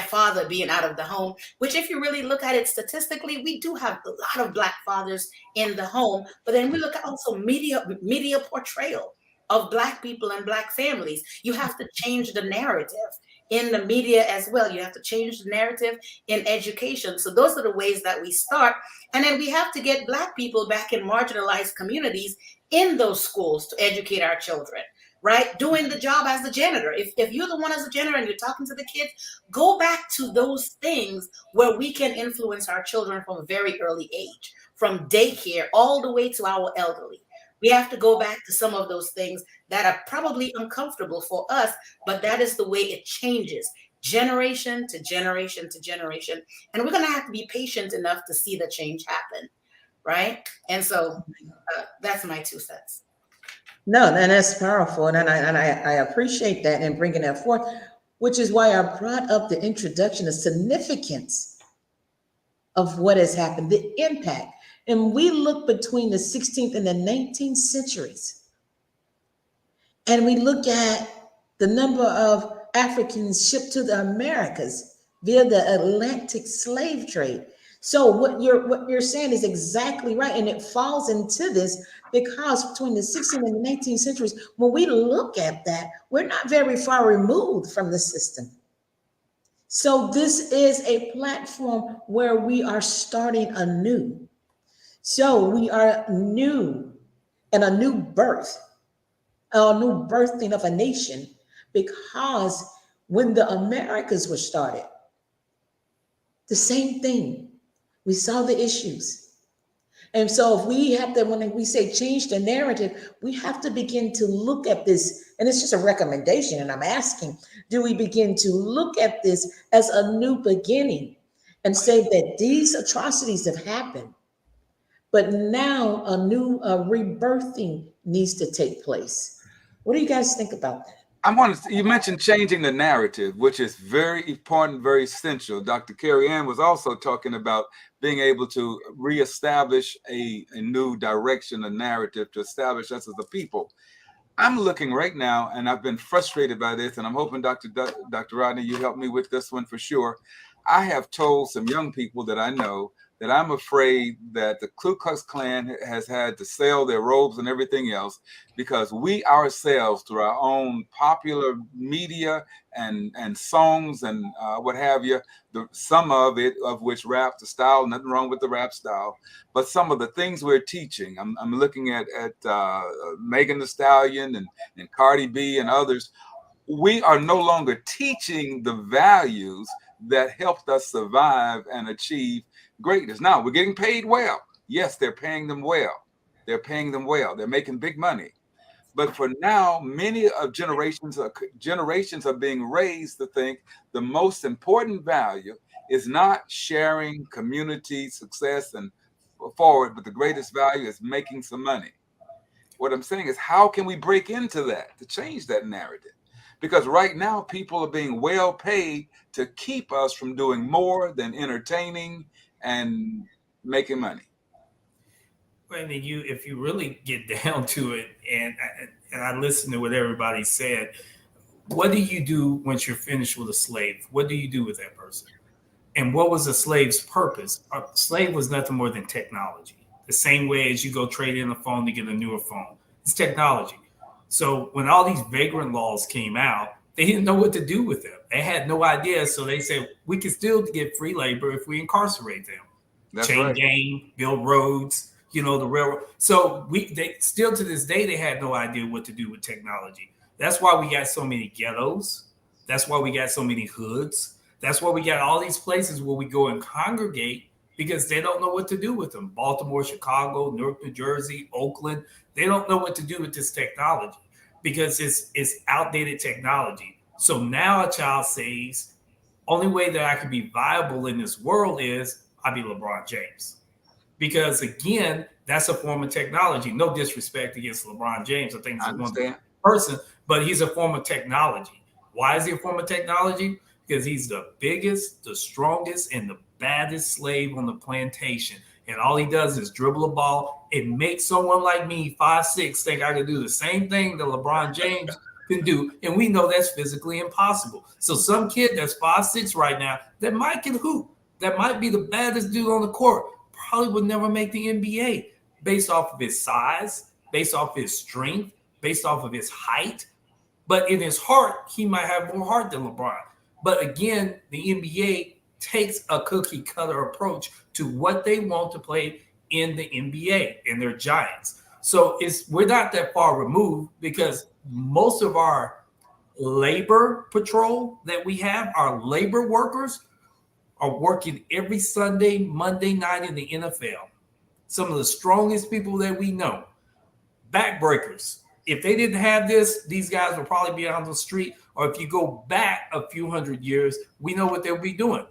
father being out of the home, which if you really look at it statistically, we do have a lot of Black fathers in the home. But then we look at also media portrayal of Black people and Black families. You have to change the narrative in the media as well. You have to change the narrative in education. So those are the ways that we start. And then we have to get Black people back in marginalized communities in those schools to educate our children, right? Doing the job as the janitor. If you're the one as a janitor and you're talking to the kids, go back to those things where we can influence our children from a very early age, from daycare all the way to our elderly. We have to go back to some of those things that are probably uncomfortable for us, but that is the way it changes generation to generation to generation. And we're going to have to be patient enough to see the change happen, right? And so that's my 2 cents. No, and that's powerful. And I appreciate that and bringing that forth, which is why I brought up the introduction, the significance of what has happened, the impact. And we look between the 16th and the 19th centuries, and we look at the number of Africans shipped to the Americas via the Atlantic slave trade. So what you're saying is exactly right, and it falls into this because between the 16th and the 19th centuries, when we look at that, we're not very far removed from the system. So this is a platform where we are starting anew. So we are new, and a new birth, a new birthing of a nation, because when the Americas were started, the same thing, we saw the issues. And so if we have to, when we say change the narrative, we have to begin to look at this, and it's just a recommendation, and I'm asking, do we begin to look at this as a new beginning and say that these atrocities have happened, but now a new rebirthing needs to take place? What do you guys think about that? You mentioned changing the narrative, which is very important, very essential. Dr. Carrie Ann was also talking about being able to reestablish a new direction, a narrative to establish us as a people. I'm looking right now, and I've been frustrated by this, and I'm hoping Dr. Rodney, you help me with this one for sure. I have told some young people that I know that I'm afraid that the Ku Klux Klan has had to sell their robes and everything else, because we ourselves, through our own popular media and songs and what have you, some of which rap, the style, nothing wrong with the rap style, but some of the things we're teaching, I'm looking at Megan Thee Stallion and Cardi B and others. We are no longer teaching the values that helped us survive and achieve greatness. Now, we're getting paid well. Yes, they're paying them well. They're paying them well. They're making big money. But for now, many of generations are being raised to think the most important value is not sharing community success and forward, but the greatest value is making some money. What I'm saying is, how can we break into that to change that narrative? Because right now, people are being well paid to keep us from doing more than entertaining and making money. And if you really get down to it, and I listen to what everybody said, what do you do once you're finished with a slave? What do you do with that person? And what was a slave's purpose? A slave was nothing more than technology. The same way as you go trade in a phone to get a newer phone, it's technology. So when all these vagrant laws came out, they didn't know what to do with them. They had no idea. So they said, we can still get free labor if we incarcerate them. That's Chain right. gang, build roads, the railroad. So they still to this day, they had no idea what to do with technology. That's why we got so many ghettos. That's why we got so many hoods. That's why we got all these places where we go and congregate, because they don't know what to do with them. Baltimore, Chicago, Newark, New Jersey, Oakland. They don't know what to do with this technology because it's outdated technology. So now a child says, only way that I can be viable in this world is I be LeBron James. Because again, that's a form of technology. No disrespect against LeBron James. I think he's a wonderful person, but he's a form of technology. Why is he a form of technology? Because he's the biggest, the strongest, and the baddest slave on the plantation. And all he does is dribble a ball and make someone like me, 5'6", think I can do the same thing that LeBron James can do. And we know that's physically impossible. So some kid that's 5'6" right now that might can hoop, that might be the baddest dude on the court, probably would never make the NBA based off of his size, based off his strength, based off of his height. But in his heart, he might have more heart than LeBron. But again, the NBA takes a cookie cutter approach to what they want to play in the NBA, and they're giants. So we're not that far removed, because most of our labor patrol that we have, our labor workers, are working every Sunday, Monday night in the NFL. Some of the strongest people that we know, backbreakers. If they didn't have this, these guys would probably be on the street. Or if you go back a few hundred years, we know what they'll be doing.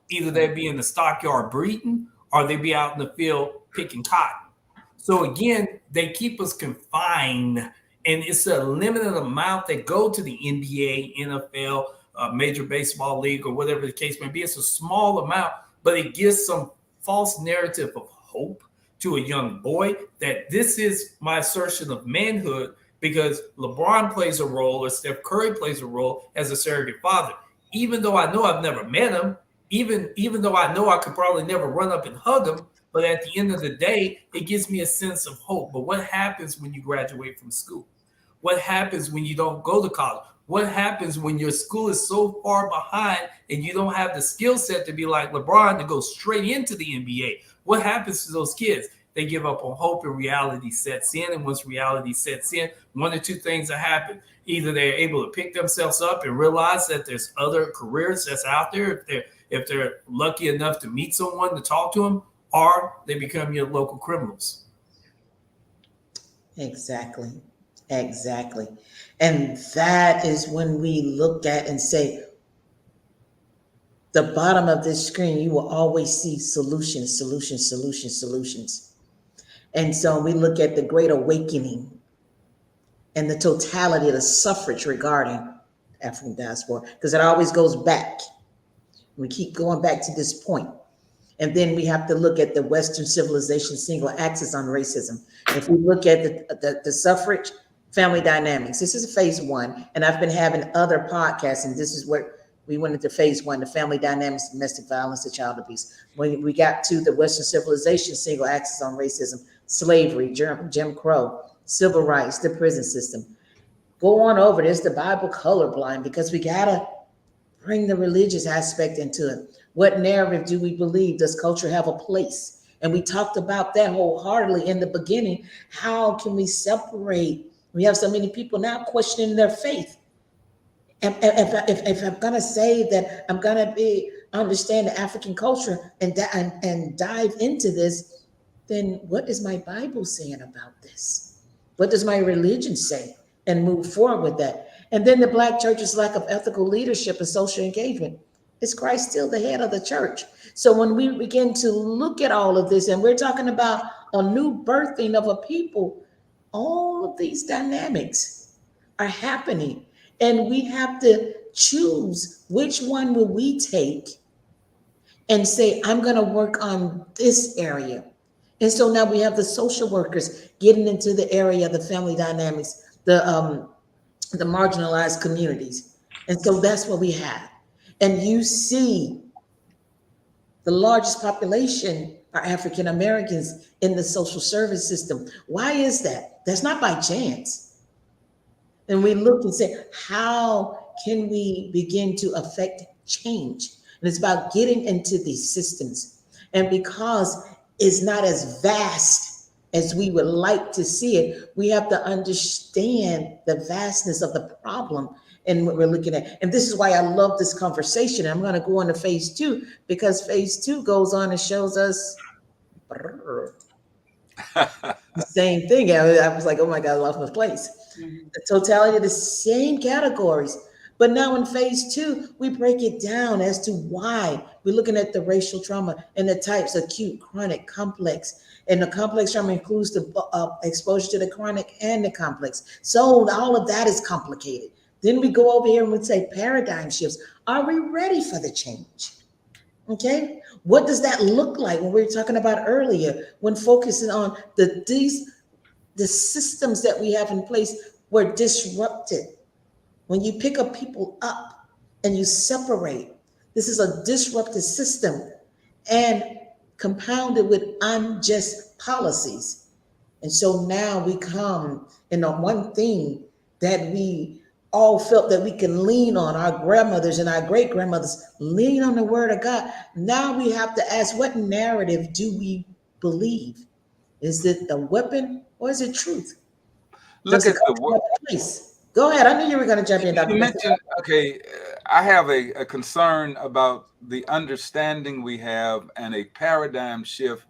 Either they'd be in the stockyard breeding, or they'd be out in the field picking cotton. So again, they keep us confined, and it's a limited amount that go to the NBA, NFL, Major Baseball League, or whatever the case may be. It's a small amount, but it gives some false narrative of hope to a young boy that this is my assertion of manhood, because LeBron plays a role, or Steph Curry plays a role as a surrogate father. Even though I know I've never met him, even though I know I could probably never run up and hug him, but at the end of the day, it gives me a sense of hope. But what happens when you graduate from school? What happens when you don't go to college? What happens when your school is so far behind and you don't have the skill set to be like LeBron to go straight into the NBA? What happens to those kids? They give up on hope, and reality sets in. And once reality sets in, one or two things that happen. Either they're able to pick themselves up and realize that there's other careers that's out there if they're lucky enough to meet someone to talk to them, or they become your local criminals. Exactly. And that is when we look at and say, the bottom of this screen, you will always see solutions. And so we look at the Great Awakening and the totality of the suffrage regarding African diaspora, because it always goes back. We keep going back to this point. And then we have to look at the Western civilization single axis on racism. If we look at the suffrage, family dynamics, this is phase one. And I've been having other podcasts, and this is where we went into phase one, the family dynamics, domestic violence, and child abuse. When we got to the Western civilization single axis on racism, slavery, Jim Crow, civil rights, the prison system. Go on over. There's the Bible colorblind, because we gotta bring the religious aspect into it. What narrative do we believe? Does culture have a place? And we talked about that wholeheartedly in the beginning. How can we separate? We have so many people now questioning their faith. If I'm gonna say that I'm gonna understand the African culture and dive into this, then what is my Bible saying about this? What does my religion say? And move forward with that. And then the Black church's lack of ethical leadership and social engagement. Is Christ still the head of the church? So when we begin to look at all of this, and we're talking about a new birthing of a people, all of these dynamics are happening. And we have to choose which one will we take and say, I'm going to work on this area. And so now we have the social workers getting into the area of the family dynamics, the marginalized communities. And so that's what we have. And you see the largest population are African Americans in the social service system. Why is that? That's not by chance. And we look and say, how can we begin to affect change? And it's about getting into these systems. And because it's not as vast as we would like to see it, we have to understand the vastness of the problem and what we're looking at. And this is why I love this conversation. I'm going to go on to phase two, because phase two goes on and shows us the same thing. I was like, oh my God, I lost my place. The totality of the same categories. But now in phase two, we break it down as to why. We're looking at the racial trauma and the types: acute, chronic, complex. And the complex trauma includes the exposure to the chronic and the complex. So all of that is complicated. Then we go over here and we say paradigm shifts. Are we ready for the change? Okay. What does that look like when we were talking about earlier, when focusing on the systems that we have in place were disrupted? When you pick up people up and you separate, this is a disrupted system and compounded with unjust policies. And so now we come in on one thing that we all felt that we can lean on, our grandmothers and our great grandmothers lean on the word of God. Now we have to ask, what narrative do we believe? Is it a weapon or is it truth? Look Does it at come from a place? Go ahead. I knew you were going to jump in, Dr. you Benson. mentioned, okay, I have a concern about the understanding we have, and a paradigm shift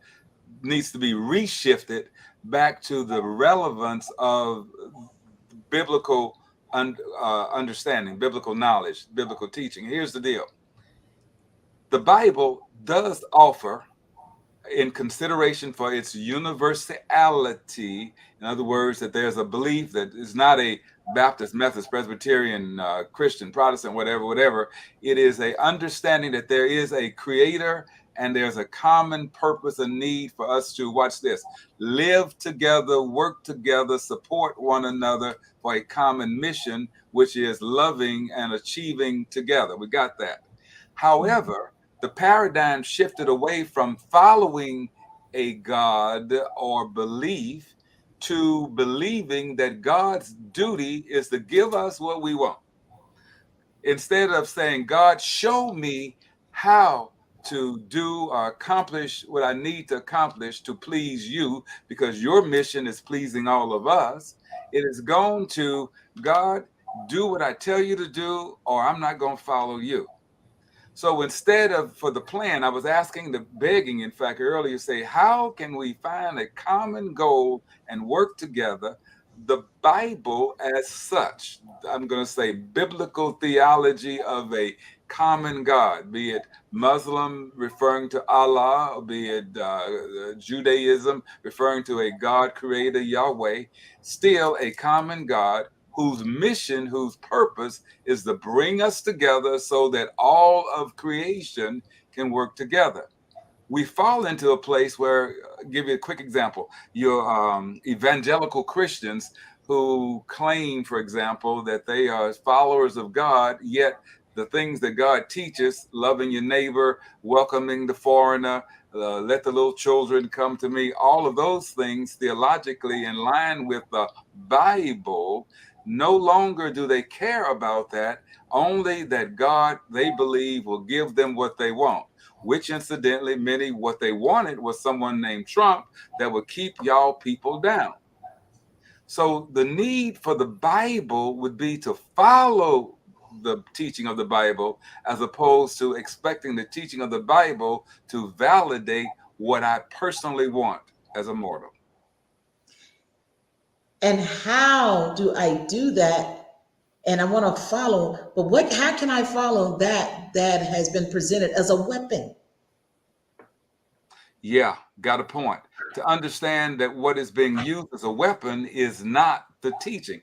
needs to be reshifted back to the relevance of biblical understanding, biblical knowledge, biblical teaching. Here's the deal. The Bible does offer, in consideration for its universality, in other words, that there's a belief that is not a Baptist, Methodist, Presbyterian, Christian, Protestant, whatever. It is a understanding that there is a creator and there's a common purpose and need for us to, watch this, live together, work together, support one another for a common mission, which is loving and achieving together. We got that. However, the paradigm shifted away from following a God or belief to believing that God's duty is to give us what we want. Instead of saying, God, show me how to do or accomplish what I need to accomplish to please you, because your mission is pleasing all of us, it has gone to, God, do what I tell you to do, or I'm not going to follow you. So instead of, for the plan, I was begging, in fact, earlier, say, how can we find a common goal and work together? The Bible as such, I'm going to say biblical theology of a common God, be it Muslim referring to Allah, or be it Judaism referring to a God creator, Yahweh, still a common God whose mission, whose purpose is to bring us together so that all of creation can work together. We fall into a place where, I'll give you a quick example, your evangelical Christians who claim, for example, that they are followers of God, yet the things that God teaches, loving your neighbor, welcoming the foreigner, let the little children come to me, all of those things theologically in line with the Bible, no longer do they care about that, only that God, they believe, will give them what they want, which incidentally, many, what they wanted was someone named Trump that would keep y'all people down. So the need for the Bible would be to follow the teaching of the Bible, as opposed to expecting the teaching of the Bible to validate what I personally want as a mortal. And how do I do that? And I want to follow, but how can I follow that has been presented as a weapon? Yeah, got a point. To understand that what is being used as a weapon is not the teaching.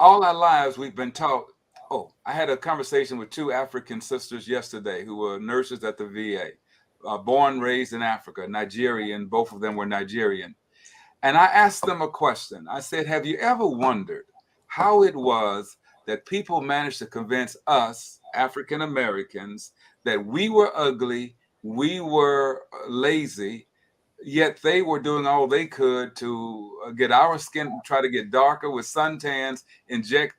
All our lives we've been taught. Oh, I had a conversation with two African sisters yesterday who were nurses at the VA. born, raised in Africa, Nigerian. Both of them were Nigerian. And I asked them a question. I said, have you ever wondered how it was that people managed to convince us, African Americans, that we were ugly, we were lazy, yet they were doing all they could to get our skin, try to get darker with suntans, inject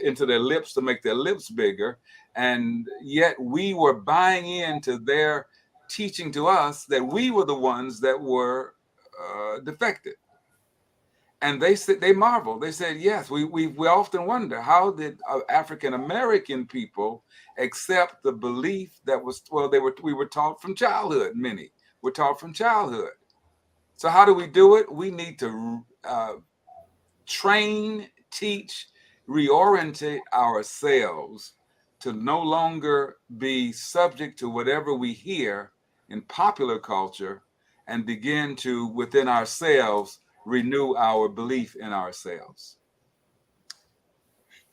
into their lips to make their lips bigger. And yet we were buying into their teaching to us that we were the ones that were defective. And they said, they marveled. They said, yes, we often wonder, how did African American people accept the belief that was, well, we were taught from childhood. Many were taught from childhood. So how do we do it? We need to train, teach, reorientate ourselves to no longer be subject to whatever we hear in popular culture, and begin to, within ourselves, renew our belief in ourselves.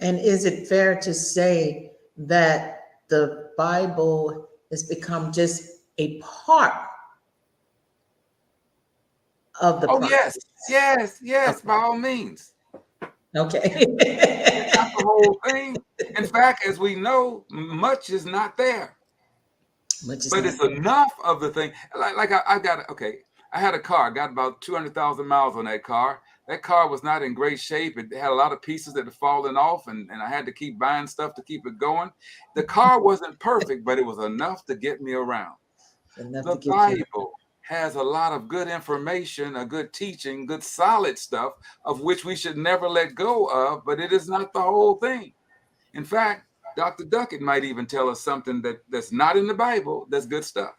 And is it fair to say that the Bible has become just a part of the process? Yes, by all means. Okay. Not the whole thing. In fact, as we know, much is not there. But it's enough of the thing. Like I had a car, got about 200,000 miles on that car. That car was not in great shape. It had a lot of pieces that had fallen off, and I had to keep buying stuff to keep it going. The car wasn't perfect, but it was enough to get me around. The Bible has a lot of good information, a good teaching, good solid stuff, of which we should never let go of, but it is not the whole thing. In fact, Dr. Duckett might even tell us something that's not in the Bible, that's good stuff.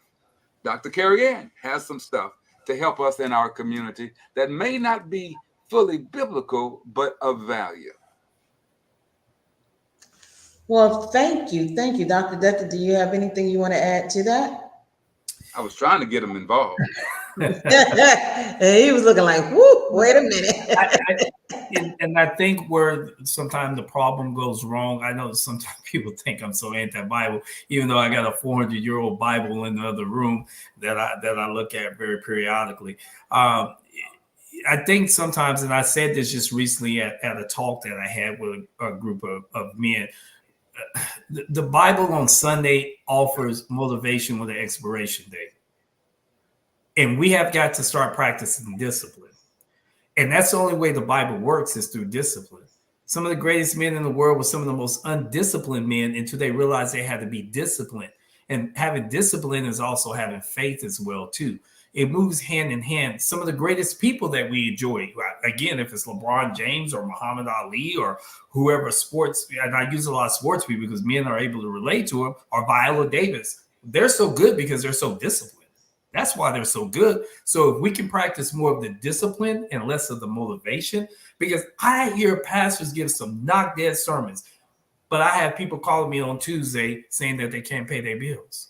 Dr. Carrie Ann has some stuff to help us in our community that may not be fully biblical, but of value. Well, thank you. Thank you, Dr. Duckett. Do you have anything you want to add to that? I was trying to get him involved. He was looking like, whoo, wait a minute. And I think where sometimes the problem goes wrong, I know sometimes people think I'm so anti-Bible, even though I got a 400-year-old Bible in the other room that I look at very periodically. I think sometimes, and I said this just recently at a talk that I had with a group of men, the Bible on Sunday offers motivation with an expiration date. And we have got to start practicing discipline. And that's the only way the Bible works, is through discipline. Some of the greatest men in the world were some of the most undisciplined men until they realized they had to be disciplined. And having discipline is also having faith as well, too. It moves hand in hand. Some of the greatest people that we enjoy, again, if it's LeBron James or Muhammad Ali or whoever sports, and I use a lot of sports people because men are able to relate to them, or Viola Davis. They're so good because they're so disciplined. That's why they're so good. So if we can practice more of the discipline and less of the motivation, because I hear pastors give some knock dead sermons, but I have people calling me on Tuesday saying that they can't pay their bills.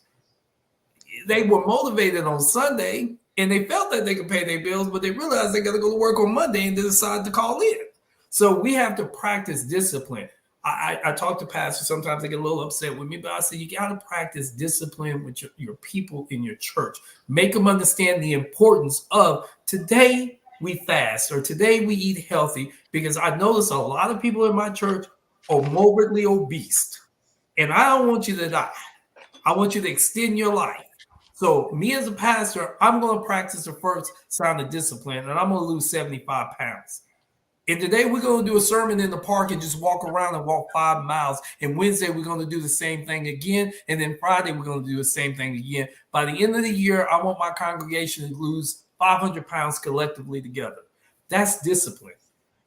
They were motivated on Sunday and they felt that they could pay their bills, but they realized they got to go to work on Monday and they decided to call in. So we have to practice discipline. I talk to pastors. Sometimes they get a little upset with me, but I say, you got to practice discipline with your people in your church. Make them understand the importance of today we fast or today we eat healthy, because I notice a lot of people in my church are morbidly obese. And I don't want you to die. I want you to extend your life. So me as a pastor, I'm going to practice the first sign of discipline, and I'm going to lose 75 pounds. And today we're going to do a sermon in the park and just walk around and walk 5 miles. And Wednesday we're going to do the same thing again. And then Friday we're going to do the same thing again. By the end of the year, I want my congregation to lose 500 pounds collectively together. That's discipline.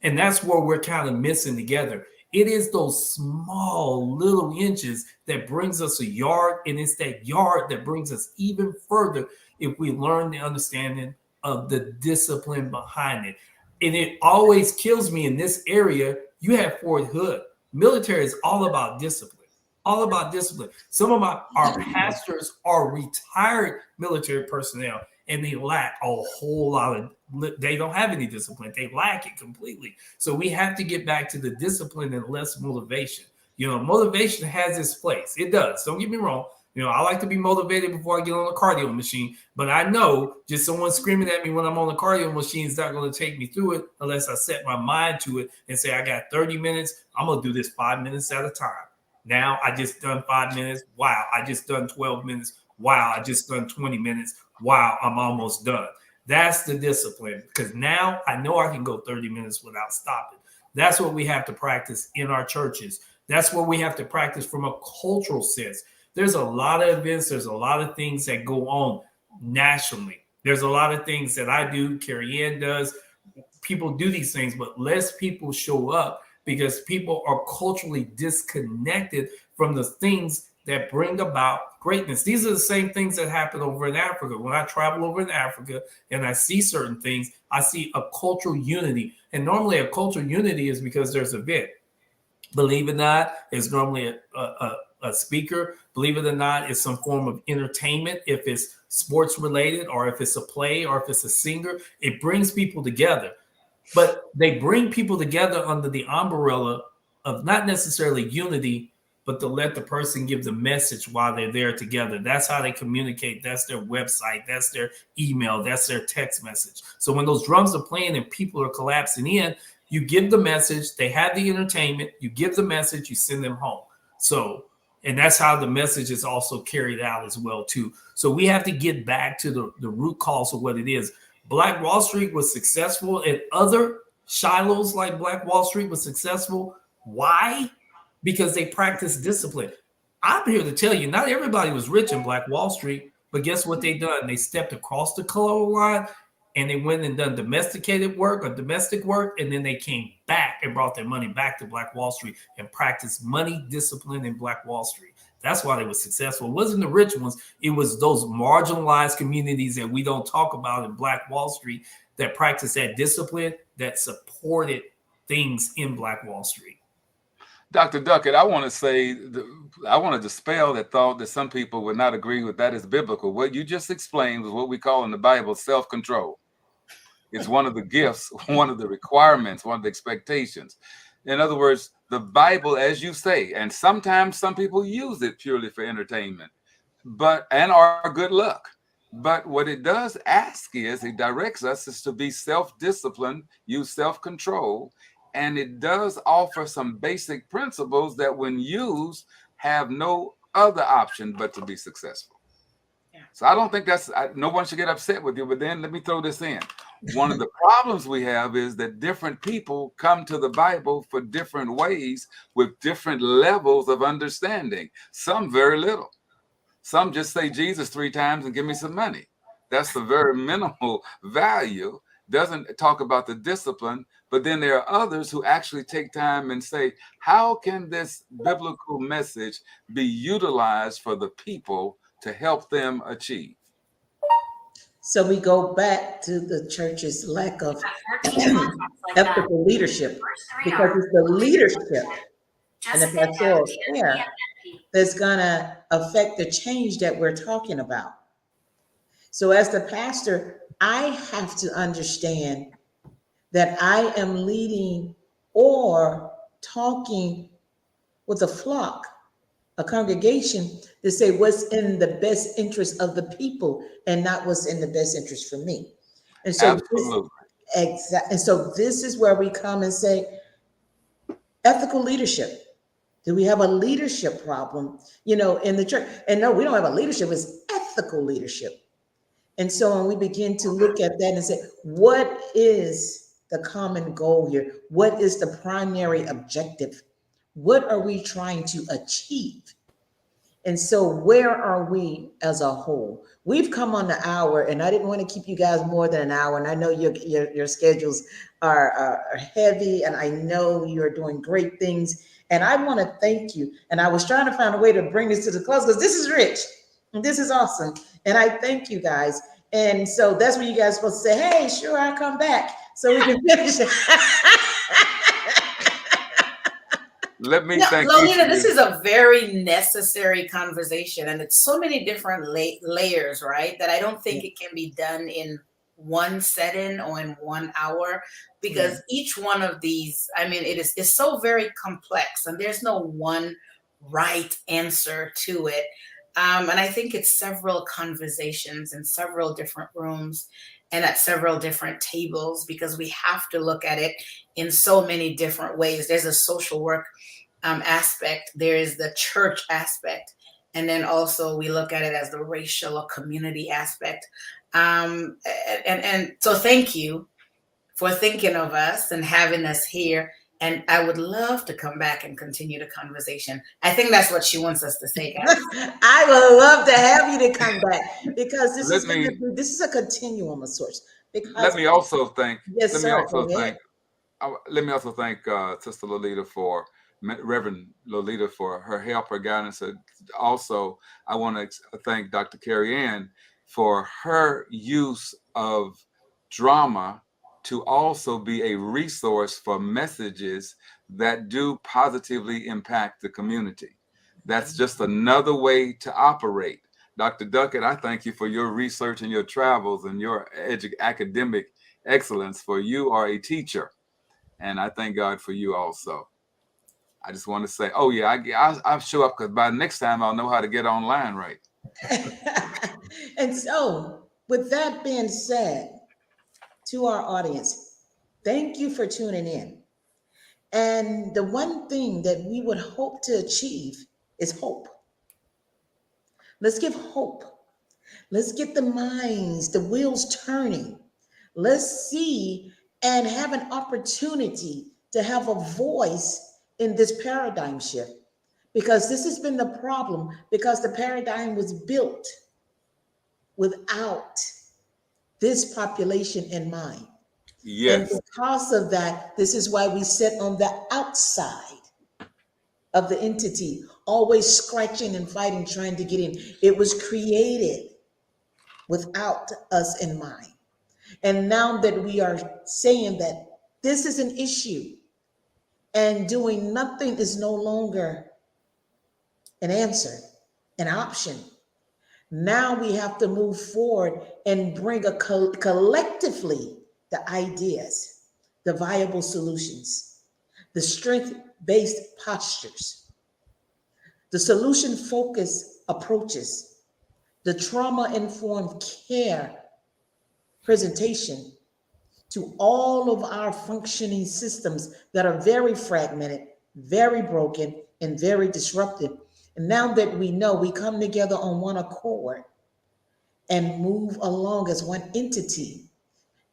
And that's where we're kind of missing together. It is those small little inches that brings us a yard. And it's that yard that brings us even further if we learn the understanding of the discipline behind it. And it always kills me in this area. You have Fort Hood. Military is all about discipline, all about discipline. Some of our pastors are retired military personnel, and they lack a whole lot of, they don't have any discipline. They lack it completely. So we have to get back to the discipline and less motivation. You know, motivation has its place. It does. Don't get me wrong. You know, I like to be motivated before I get on the cardio machine, but I know just someone screaming at me when I'm on the cardio machine is not going to take me through it unless I set my mind to it and say, I got 30 minutes. I'm going to do this 5 minutes at a time. Now I just done 5 minutes. Wow. I just done 12 minutes. Wow. I just done 20 minutes. Wow. I'm almost done. That's the discipline, because now I know I can go 30 minutes without stopping. That's what we have to practice in our churches. That's what we have to practice from a cultural sense. There's a lot of events. There's a lot of things that go on nationally. There's a lot of things that I do, Carrie Ann does. People do these things, but less people show up because people are culturally disconnected from the things that bring about greatness. These are the same things that happen over in Africa. When I travel over in Africa and I see certain things, I see a cultural unity. And normally a cultural unity is because there's an event. Believe it or not, it's normally a speaker. Believe it or not, it's some form of entertainment. If it's sports related, or if it's a play, or if it's a singer, it brings people together. But they bring people together under the umbrella of not necessarily unity, but to let the person give the message while they're there together. That's how they communicate. That's their website. That's their email. That's their text message. So when those drums are playing and people are collapsing in, you give the message, they have the entertainment, you give the message, you send them home. So, and that's how the message is also carried out as well, too. So we have to get back to the root cause of what it is. Black Wall Street was successful, and other Shilohs like Black Wall Street was successful. Why? Because they practiced discipline. I'm here to tell you, not everybody was rich in Black Wall Street, but guess what they done? They stepped across the color line and they went and done domestic work, and then they came back and brought their money back to Black Wall Street and practiced money discipline in Black Wall Street. That's why they were successful. It wasn't the rich ones. It was those marginalized communities that we don't talk about in Black Wall Street that practiced that discipline, that supported things in Black Wall Street. Dr. Duckett, I want to say, I want to dispel that thought that some people would not agree with that is biblical. What you just explained was what we call in the Bible self-control. It's one of the gifts, one of the requirements, one of the expectations. In other words, the Bible, as you say, and sometimes some people use it purely for entertainment, and our good luck. But what it does ask is, it directs us is to be self-disciplined, use self-control, and it does offer some basic principles that when used have no other option but to be successful. Yeah. So I don't think no one should get upset with you, but then let me throw this in. One of the problems we have is that different people come to the Bible for different ways with different levels of understanding. Some very little. Some just say Jesus 3 times and give me some money. That's the very minimal value. Doesn't talk about the discipline, but then there are others who actually take time and say, how can this biblical message be utilized for the people to help them achieve? So we go back to the church's lack of ethical leadership, because it's the leadership and the pastoral care that's going to affect the change that we're talking about. So as the pastor, I have to understand that I am leading or talking with a flock, a congregation, to say what's in the best interest of the people and not what's in the best interest for me. And so, exactly. And so this is where we come and say, ethical leadership. Do we have a leadership problem, in the church? And no, we don't have a leadership. It's ethical leadership. And so when we begin to look at that and say, what is the common goal here? What is the primary objective? What are we trying to achieve? And so where are we as a whole? We've come on the hour, and I didn't want to keep you guys more than an hour. And I know your schedules are heavy, and I know you're doing great things. And I want to thank you. And I was trying to find a way to bring this to the close, because this is rich. And this is awesome. And I thank you guys. And so that's when you guys are supposed to say, hey, sure, I'll come back so we can finish it. Let me thank Lolita, this is a very necessary conversation. And it's so many different layers, right? That I don't think it can be done in one setting or in 1 hour, because each one of these, it's so very complex, and there's no one right answer to it. And I think it's several conversations in several different rooms and at several different tables, because we have to look at it in so many different ways. There's a social work aspect, there is the church aspect, and then also we look at it as the racial or community aspect. And so thank you for thinking of us and having us here. And I would love to come back and continue the conversation. I think that's what she wants us to say, guys. I would love to have you to come back, because this Let me- this is a continuum of sorts. Because Let me also thank. yes, Let sir. me also Go ahead. thank. Let me also thank Sister Lolita Reverend Lolita for her help, her guidance. Also, I want to thank Dr. Carrie Ann for her use of drama to also be a resource for messages that do positively impact the community. That's just another way to operate. Dr. Duckett, I thank you for your research and your travels and your academic excellence, for you are a teacher. And I thank God for you also. I just want to say, oh yeah, I'll show up, because by next time I'll know how to get online right. And so, with that being said, to our audience, thank you for tuning in. And the one thing that we would hope to achieve is hope. Let's give hope. Let's get the minds, the wheels turning. Let's see and have an opportunity to have a voice in this paradigm shift. Because this has been the problem, because the paradigm was built without this population in mind. Yes. And because of that, this is why we sit on the outside of the entity, always scratching and fighting, trying to get in. It was created without us in mind. And now that we are saying that this is an issue and doing nothing is no longer an answer, an option, now we have to move forward and bring collectively the ideas, the viable solutions, the strength-based postures, the solution-focused approaches, the trauma-informed care presentation to all of our functioning systems that are very fragmented, very broken, and very disruptive. And now that we know, we come together on one accord and move along as one entity.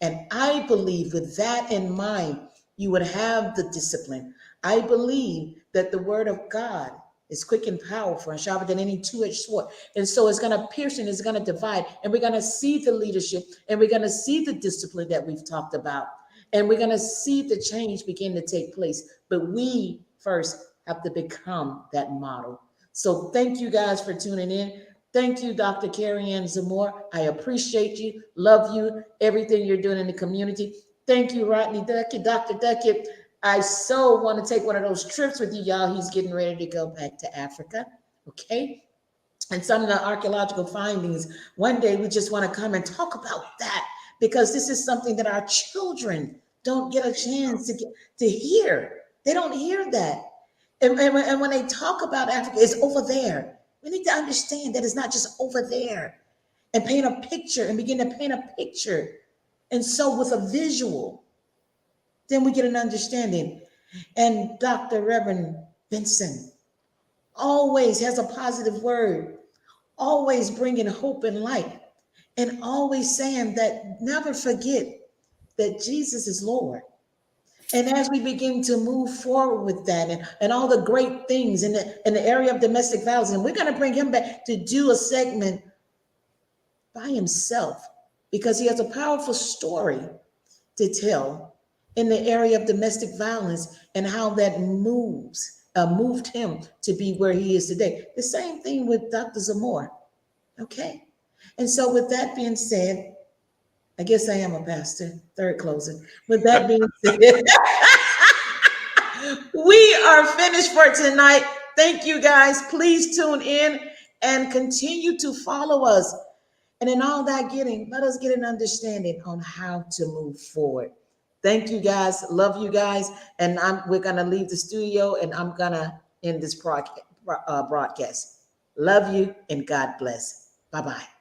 And I believe with that in mind, you would have the discipline. I believe that the word of God is quick and powerful and sharper than any two-edged sword. And so it's going to pierce and it's going to divide. And we're going to see the leadership and we're going to see the discipline that we've talked about. And we're going to see the change begin to take place. But we first have to become that model. So thank you guys for tuning in. Thank you, Dr. Carrie Ann Zamore. I appreciate you, love you, everything you're doing in the community. Thank you, Rodney Duckett, Dr. Duckett. I so want to take one of those trips with you, y'all. He's getting ready to go back to Africa, okay? And some of the archaeological findings, one day we just want to come and talk about that, because this is something that our children don't get a chance to hear. They don't hear that. And when they talk about Africa, it's over there. We need to understand that it's not just over there, and paint a picture and begin to paint a picture. And so with a visual, then we get an understanding. And Dr. Reverend Benson always has a positive word, always bringing hope and light, and always saying that never forget that Jesus is Lord. And as we begin to move forward with that and all the great things in the area of domestic violence, and we're going to bring him back to do a segment by himself, because he has a powerful story to tell in the area of domestic violence and how that moved him to be where he is today. The same thing with Dr. Zamore. Okay. And so with that being said, I guess I am a pastor, third closing. With that being said, we are finished for tonight. Thank you guys. Please tune in and continue to follow us. And in all that getting, let us get an understanding on how to move forward. Thank you guys. Love you guys. And we're going to leave the studio and I'm going to end this broadcast. Love you and God bless. Bye-bye.